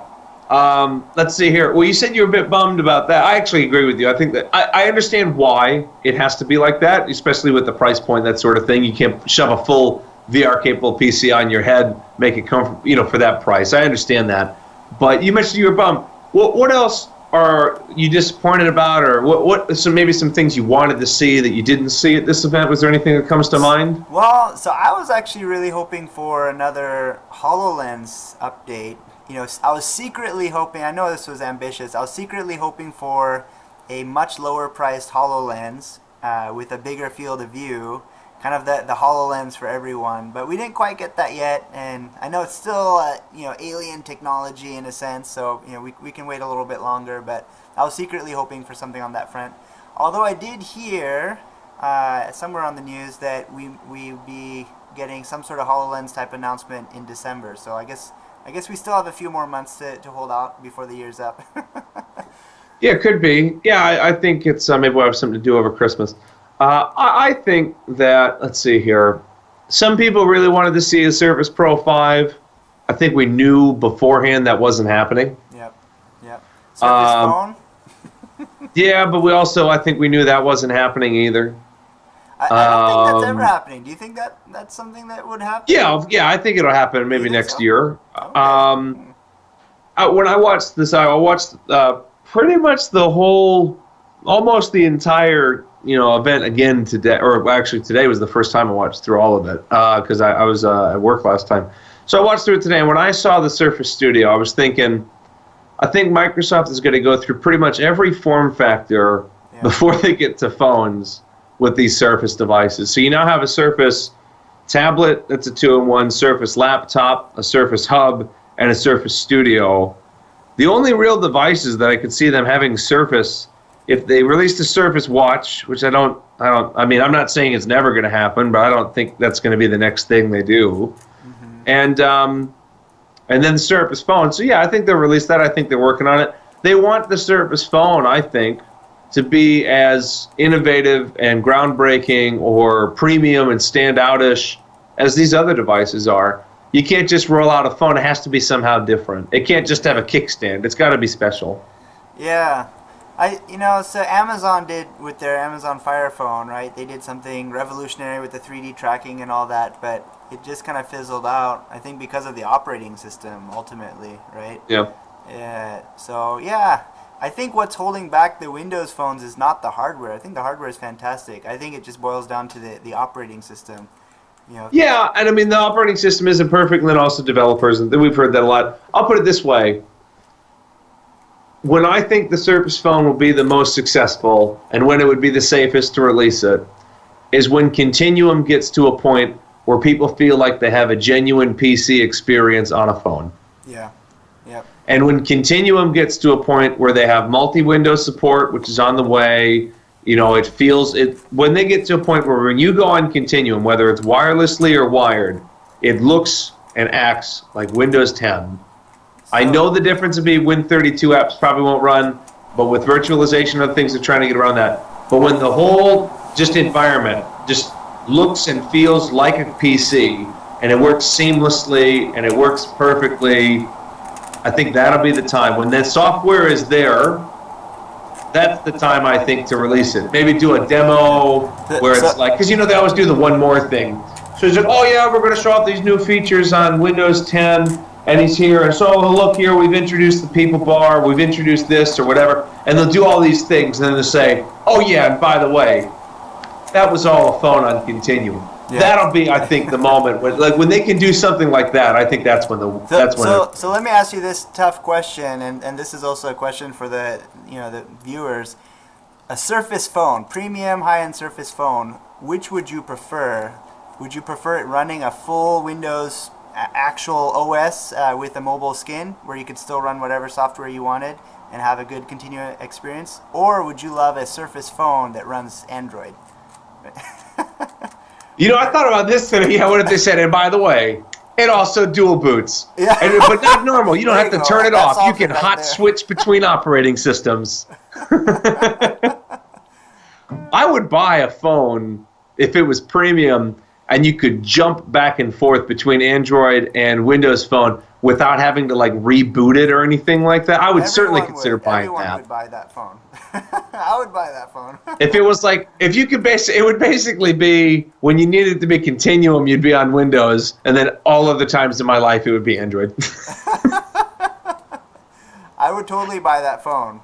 Let's see here. Well, you said you were a bit bummed about that. I actually agree with you. I think that I understand why it has to be like that, especially with the price point, that sort of thing. You can't shove a full VR-capable PC on your head, make it comfortable, for that price. I understand that. But you mentioned you were bummed. What else are you disappointed about, or so maybe some things you wanted to see that you didn't see at this event? Was there anything that comes to mind? Well, so I was actually really hoping for another HoloLens update. I was secretly hoping, I know this was ambitious, I was secretly hoping for a much lower priced HoloLens with a bigger field of view, kind of the HoloLens for everyone, but we didn't quite get that yet, and I know it's still alien technology in a sense, so we can wait a little bit longer, but I was secretly hoping for something on that front. Although I did hear somewhere on the news that we be getting some sort of HoloLens type announcement in December, so I guess we still have a few more months to hold out before the year's up. Yeah, it could be. Yeah, I think it's maybe we'll have something to do over Christmas. I think that, let's see here, some people really wanted to see a Surface Pro 5. I think we knew beforehand that wasn't happening. Yep. Surface phone? Yeah, but I think we knew that wasn't happening either. I don't think that's ever happening. Do you think that's something that would happen? Yeah, I think it'll happen maybe next year. Okay. When I watched this, I watched pretty much almost the entire event again today, or actually today was the first time I watched through all of it because I was at work last time. So I watched through it today, and when I saw the Surface Studio, I was thinking, I think Microsoft is going to go through pretty much every form factor before they get to phones with these Surface devices. So you now have a Surface tablet, that's a 2-in-1, Surface laptop, a Surface Hub, and a Surface Studio. The only real devices that I could see them having Surface, if they released a Surface Watch, which I'm not saying it's never going to happen, but I don't think that's going to be the next thing they do. Mm-hmm. And then the Surface Phone. So yeah, I think they'll release that. I think they're working on it. They want the Surface Phone, I think, to be as innovative and groundbreaking or premium and stand out-ish as these other devices are. You can't just roll out a phone. It has to be somehow different. It can't just have a kickstand. It's got to be special. Yeah. So Amazon did with their Amazon Fire Phone, right? They did something revolutionary with the 3D tracking and all that, but it just kind of fizzled out, I think, because of the operating system, ultimately, right? Yeah. Yeah. So, yeah. I think what's holding back the Windows phones is not the hardware. I think the hardware is fantastic. I think it just boils down to the operating system. Yeah, and the operating system isn't perfect, and then also developers, and we've heard that a lot. I'll put it this way. When I think the Surface Phone will be the most successful, and when it would be the safest to release it, is when Continuum gets to a point where people feel like they have a genuine PC experience on a phone. Yeah. Yep. And when Continuum gets to a point where they have multi-window support, which is on the way, when they get to a point where when you go on Continuum, whether it's wirelessly or wired, it looks and acts like Windows 10. I know the difference would be Win32 apps probably won't run, but with virtualization and other things, they're trying to get around that. But when the whole environment, looks and feels like a PC, and it works seamlessly and it works perfectly, I think that'll be the time. When that software is there, that's the time, I think, to release it. Maybe do a demo where it's like, because they always do the one more thing. So it's like, oh yeah, we're going to show off these new features on Windows 10, and he's here, and so look here, we've introduced the people bar, we've introduced this or whatever, and they'll do all these things, and then they'll say, oh yeah, and by the way, that was all a phone on Continuum. Yeah. That'll be, I think, the moment when they can do something like that. I think that's when So let me ask you this tough question, and this is also a question for the the viewers. A Surface phone, premium high-end Surface phone, which would you prefer? Would you prefer it running a full Windows actual OS with a mobile skin, where you could still run whatever software you wanted and have a good Continuum experience, or would you love a Surface phone that runs Android? I thought about this today. Yeah, what if they said, and by the way, it also dual boots. Yeah. But not normal. You don't have to turn it off. You can hot switch between operating systems. I would buy a phone if it was premium and you could jump back and forth between Android and Windows Phone without having to reboot it or anything like that. I would certainly consider buying that. Everyone would buy that phone. I would buy that phone. If it was if you could it would basically be when you needed to be Continuum, you'd be on Windows, and then all other times in my life it would be Android. I would totally buy that phone.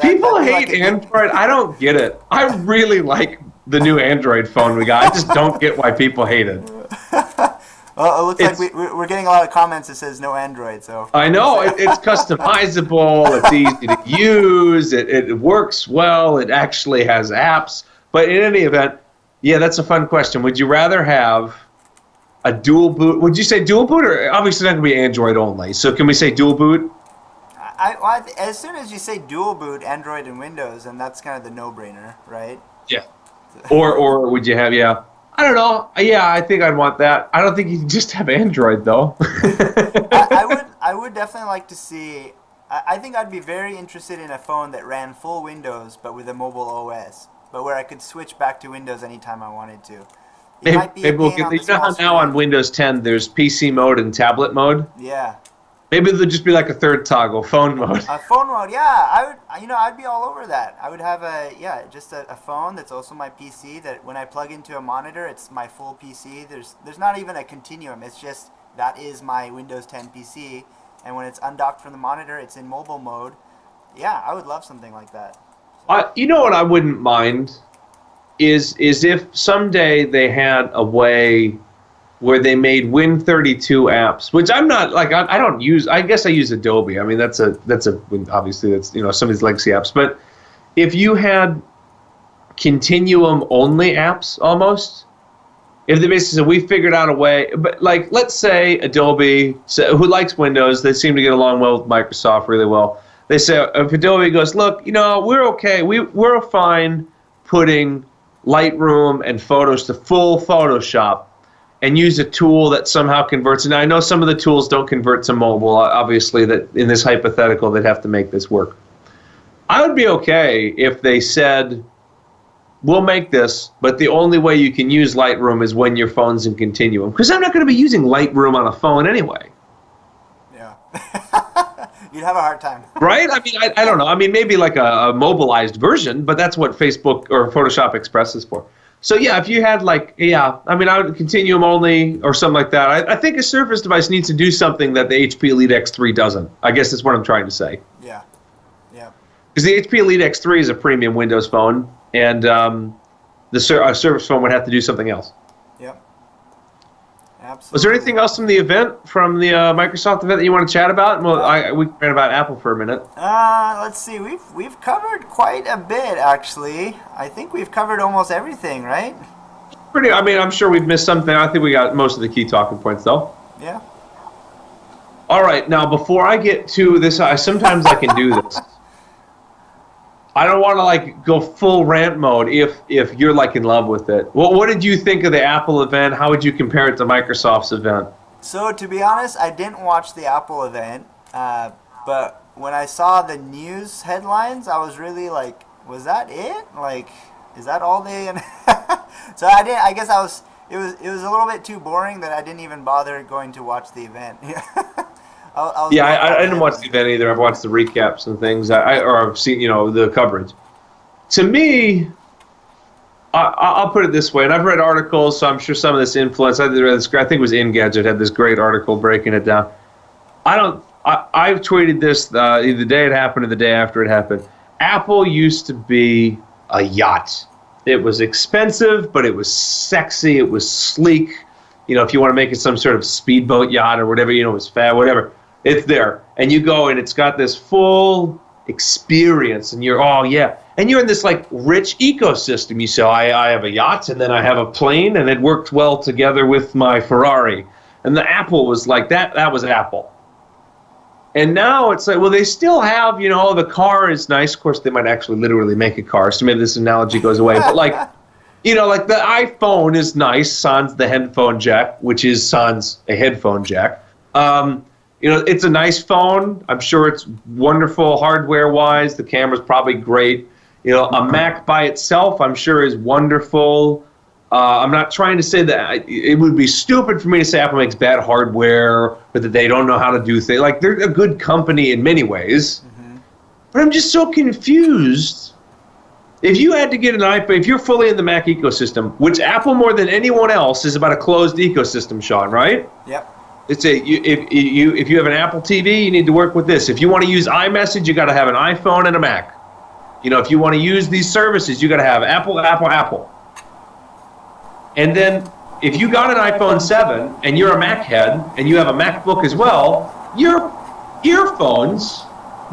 People hate Android. I don't get it. I really like the new Android phone we got. I just don't get why people hate it. Well, it looks like we're getting a lot of comments that says no Android. So I know it's customizable. It's easy to use. It works well. It actually has apps. But in any event, yeah, that's a fun question. Would you rather have a dual boot? Would you say dual boot, or obviously not going to be Android only? So can we say dual boot? As soon as you say dual boot, Android and Windows, and that's kind of the no-brainer, right? Yeah. Or would you have, yeah. I don't know. Yeah, I think I'd want that. I don't think you can just have Android, though. I would definitely like to see... I think I'd be very interested in a phone that ran full Windows, but with a mobile OS, but where I could switch back to Windows anytime I wanted to. Maybe we'll get... You know how now on Windows 10 there's PC mode and tablet mode? Yeah. Maybe there'll just be like a third toggle, phone mode. Phone mode, yeah. I'd be all over that. I would have just a phone that's also my PC, that when I plug into a monitor, it's my full PC. There's not even a continuum. It's just, that is my Windows 10 PC. And when it's undocked from the monitor, it's in mobile mode. Yeah, I would love something like that. You know what I wouldn't mind is if someday they had a way where they made Win32 apps, which I'm not I don't use. I guess I use Adobe. I mean, that's obviously that's some of these legacy apps. But if you had Continuum only apps, almost, if they basically said we figured out a way, but let's say Adobe, who likes Windows, they seem to get along well with Microsoft really well. They say if Adobe goes, look, we're okay, we're fine putting Lightroom and Photos to full Photoshop, and use a tool that somehow converts. And I know some of the tools don't convert to mobile. Obviously, that in this hypothetical, they'd have to make this work. I would be okay if they said, we'll make this, but the only way you can use Lightroom is when your phone's in Continuum. Because I'm not going to be using Lightroom on a phone anyway. Yeah. You'd have a hard time. Right? I mean, I don't know. I mean, maybe like a mobilized version, but that's what Facebook or Photoshop Express is for. So yeah, if you had I would Continuum only or something like that. I think a Surface device needs to do something that the HP Elite X3 doesn't. I guess that's what I'm trying to say. Yeah, yeah. Because the HP Elite X3 is a premium Windows phone, and a Surface phone would have to do something else. Yep. Absolutely. Was there anything else from the event, from the Microsoft event, that you want to chat about? Well, we ran about Apple for a minute. Let's see. We've covered quite a bit, actually. I think we've covered almost everything, right? I'm sure we've missed something. I think we got most of the key talking points, though. Yeah. All right. Now, before I get to this, sometimes I can do this. I don't want to go full rant mode if you're in love with it. Well, what did you think of the Apple event? How would you compare it to Microsoft's event? So to be honest, I didn't watch the Apple event, but when I saw the news headlines, I was really like, was that it? Is that all they? So I guess I was it was a little bit too boring that I didn't even bother going to watch the event. Yeah, I didn't watch the event either. I've watched the recaps and things. Or I've seen the coverage. To me, I'll put it this way, and I've read articles, so I'm sure some of this influence. I think it was Engadget had this great article breaking it down. I tweeted this either the day it happened or the day after it happened. Apple used to be a yacht. It was expensive, but it was sexy. It was sleek. If you want to make it some sort of speedboat yacht or whatever, it was fat, whatever. It's there. And you go, and it's got this full experience, and you're, oh, yeah. And you're in this, like, rich ecosystem. You say, I have a yacht, and then I have a plane, and it worked well together with my Ferrari. And the Apple was like that. That was Apple. And now it's like, well, they still have, the car is nice. Of course, they might actually literally make a car, so maybe this analogy goes away. But, like, like the iPhone is nice, sans the headphone jack, which is sans a headphone jack. It's a nice phone. I'm sure it's wonderful hardware-wise. The camera's probably great. A Mac by itself, I'm sure, is wonderful. I'm not trying to say that it would be stupid for me to say Apple makes bad hardware, or that they don't know how to do things. Like, they're a good company in many ways. Mm-hmm. But I'm just so confused. If you had to get an iPhone, if you're fully in the Mac ecosystem, which Apple more than anyone else is about a closed ecosystem, Sean, right? Yep. If you have an Apple TV, you need to work with this. If you want to use iMessage, you got to have an iPhone and a Mac. If you want to use these services, you got to have Apple. And then if you got an iPhone 7 and you're a Mac head and you have a MacBook as well, your earphones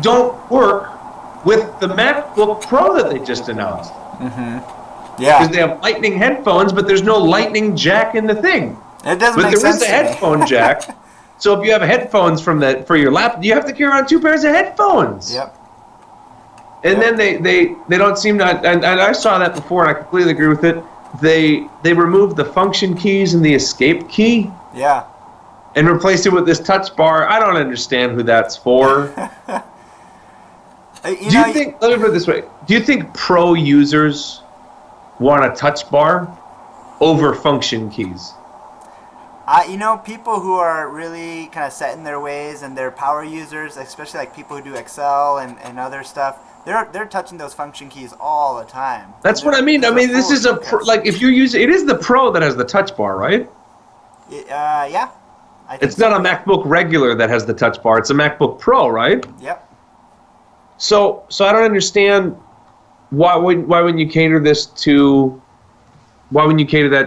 don't work with the MacBook Pro that they just announced. Mm-hmm. Yeah. Because they have Lightning headphones, but there's no Lightning jack in the thing. It doesn't make sense. But there is a headphone jack. So if you have headphones for your laptop, you have to carry around 2 pairs of headphones. Yep. And then they don't seem to, and I saw that before, and I completely agree with it. They removed the function keys and the escape key. Yeah. And replaced it with this touch bar. I don't understand who that's for. Let me put it this way. Do you think pro users want a touch bar over function keys? People who are really kind of set in their ways and they're power users, especially like people who do Excel and other stuff, they're touching those function keys all the time. That's what I mean. This is if you're using, it is the Pro that has the touch bar, right? Yeah. It's not a MacBook regular that has the touch bar. It's a MacBook Pro, right? Yep. So I don't understand why wouldn't you cater that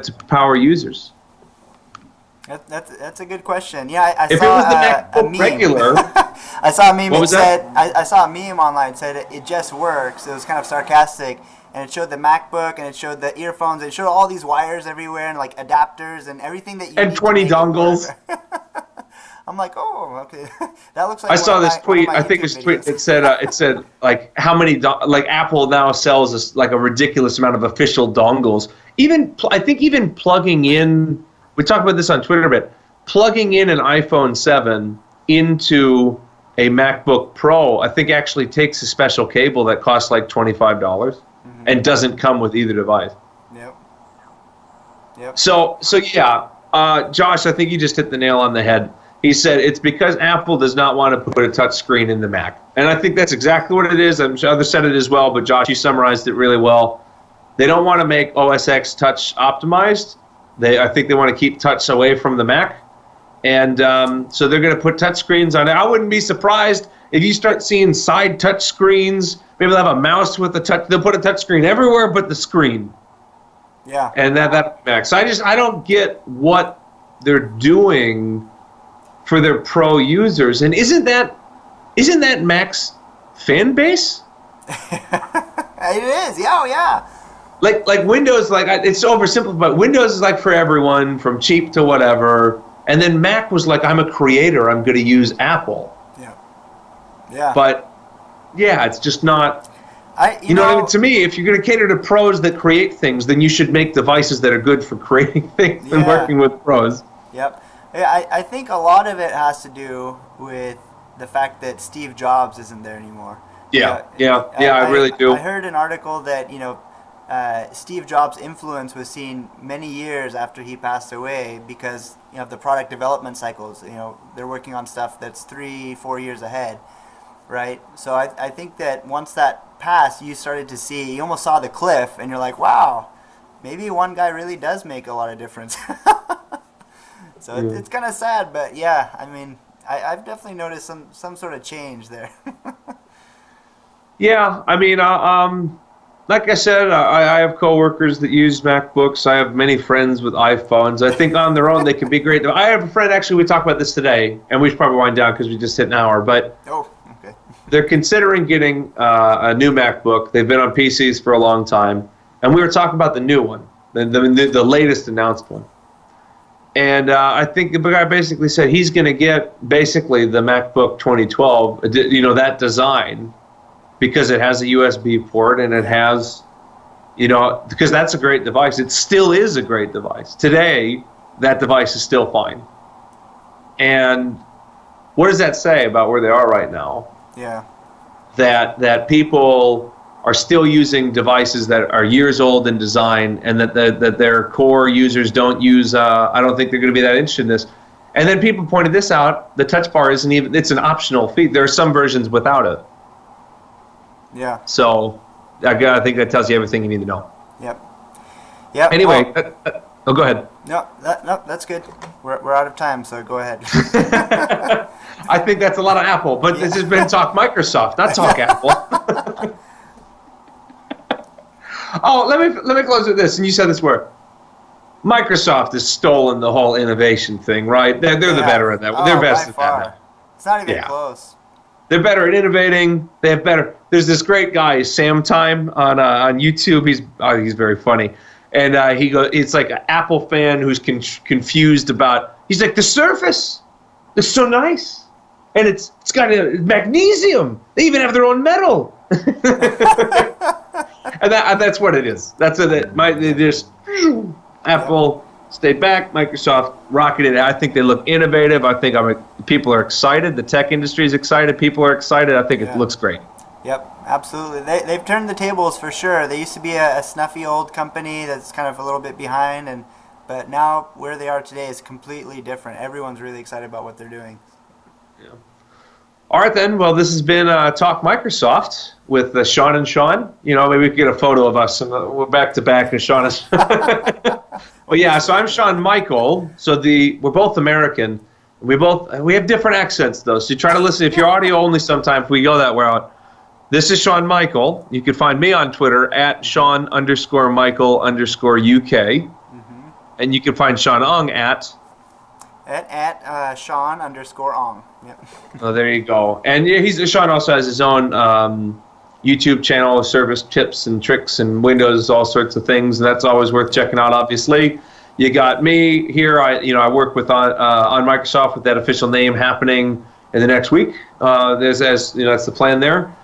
to power users? That's a good question. Yeah, if saw it was the MacBook regular, I saw a meme. What was that? I saw a meme online that said it just works. It was kind of sarcastic, and it showed the MacBook and it showed the earphones and it showed all these wires everywhere and like adapters and everything that you and need 20 dongles. I'm like, oh, okay. That looks like. I saw this tweet. I think this tweet. It said like how many like Apple now sells like a ridiculous amount of official dongles. I think even plugging in. We talked about this on Twitter a bit. Plugging in an iPhone 7 into a MacBook Pro, I think actually takes a special cable that costs like $25 and doesn't come with either device. Yep. So yeah, Josh, I think you just hit the nail on the head. He said it's because Apple does not want to put a touch screen in the Mac. And I think that's exactly what it is. I'm sure others said it as well, but Josh, you summarized it really well. They don't want to make OS X touch optimized. I think they want to keep touch away from the Mac. And so they're going to put touch screens on it. I wouldn't be surprised if you start seeing side touch screens. Maybe they'll have a mouse with a touch. They'll put a touch screen everywhere but the screen. Yeah. And that Mac. So I don't get what they're doing for their pro users. And isn't that Mac's fan base? It is. Yeah. Yeah. Like Windows, it's oversimplified, but Windows is like for everyone, from cheap to whatever. And then Mac was like, I'm a creator, I'm going to use Apple. Yeah. But, yeah, it's just not... You know what I mean? To me, if you're going to cater to pros that create things, then you should make devices that are good for creating things and working with pros. Yep. Yeah, I think a lot of it has to do with the fact that Steve Jobs isn't there anymore. Yeah, I really do. I heard an article that, Steve Jobs' influence was seen many years after he passed away, because the product development cycles, they're working on stuff that's 3-4 years ahead, right? So I think that once that passed, you started to see, you almost saw the cliff, and you're like, wow, maybe one guy really does make a lot of difference. So it's kind of sad, but yeah, I mean, I've definitely noticed some sort of change there. Yeah, I mean, like I said, I have coworkers that use MacBooks. I have many friends with iPhones. I think on their own they can be great. I have a friend, actually, we talked about this today, and we should probably wind down because we just hit an hour, but Okay. they're considering getting a new MacBook. They've been on PCs for a long time, and we were talking about the new one, the latest announced one. And I think the guy basically said he's going to get basically the MacBook 2012, that design, because it has a USB port and it has, because that's a great device. It still is a great device. Today, that device is still fine. And what does that say about where they are right now? Yeah. That people are still using devices that are years old in design, and that their core users don't use, I don't think they're going to be that interested in this. And then people pointed this out, the touch bar isn't even, it's an optional feature. There are some versions without it. Yeah. So I think that tells you everything you need to know. Yep. Yep. Anyway, go ahead. No, that's good. We're out of time, so go ahead. I think that's a lot of Apple, but this has been Talk Microsoft, not Talk Apple. Oh, let me close with this. And you said this word. Microsoft has stolen the whole innovation thing, right? They're the better at that. They're best at that. It's not even close. They're better at innovating. They have better. There's this great guy, Sam Time, on YouTube. He's very funny, and he goes. It's like an Apple fan who's confused about. He's like, the Surface is so nice, and it's got magnesium. They even have their own metal. And that's what it is. That's what they just Apple stayed back. Microsoft rocketed it. I think they look innovative. I think people are excited. The tech industry is excited. People are excited. I think it looks great. Yep, absolutely. They've turned the tables for sure. They used to be a snuffy old company that's kind of a little bit behind, but now where they are today is completely different. Everyone's really excited about what they're doing. Yeah. All right, then. Well, this has been Talk Microsoft with Sean and Sean. Maybe we could get a photo of us, and we're back to back, and Sean is. Well, yeah. So I'm Sean Michael. So we're both American. We have different accents though. So you try to listen. If you're audio only, sometimes we go that route. This is Sean Michael. You can find me on Twitter at Sean_Michael_UK, and you can find Sean Ong at Sean_Ong. Yep. Oh, there you go. And Sean also has his own YouTube channel, service tips and tricks and Windows, all sorts of things, and that's always worth checking out. Obviously, you got me here. I work with on Microsoft with that official name happening in the next week. That's the plan there.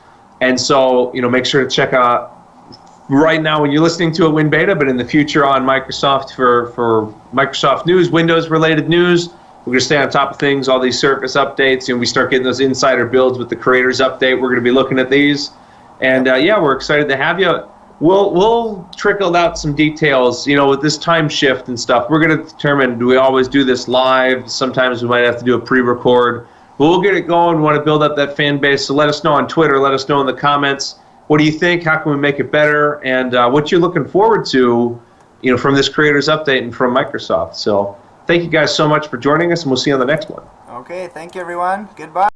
And so make sure to check out right now when you're listening to it, Win Beta, but in the future on Microsoft for Microsoft news, Windows related news. We're going to stay on top of things, all these Surface updates, and we start getting those insider builds with the creators update. We're going to be looking at these, and we're excited to have you. We'll trickle out some details, with this time shift and stuff. We're going to determine, do we always do this live? Sometimes we might have to do a pre-record. But we'll get it going. We want to build up that fan base, so let us know on Twitter. Let us know in the comments. What do you think? How can we make it better? And what you're looking forward to, from this creators update and from Microsoft. So thank you guys so much for joining us, and we'll see you on the next one. Okay, thank you, everyone. Goodbye.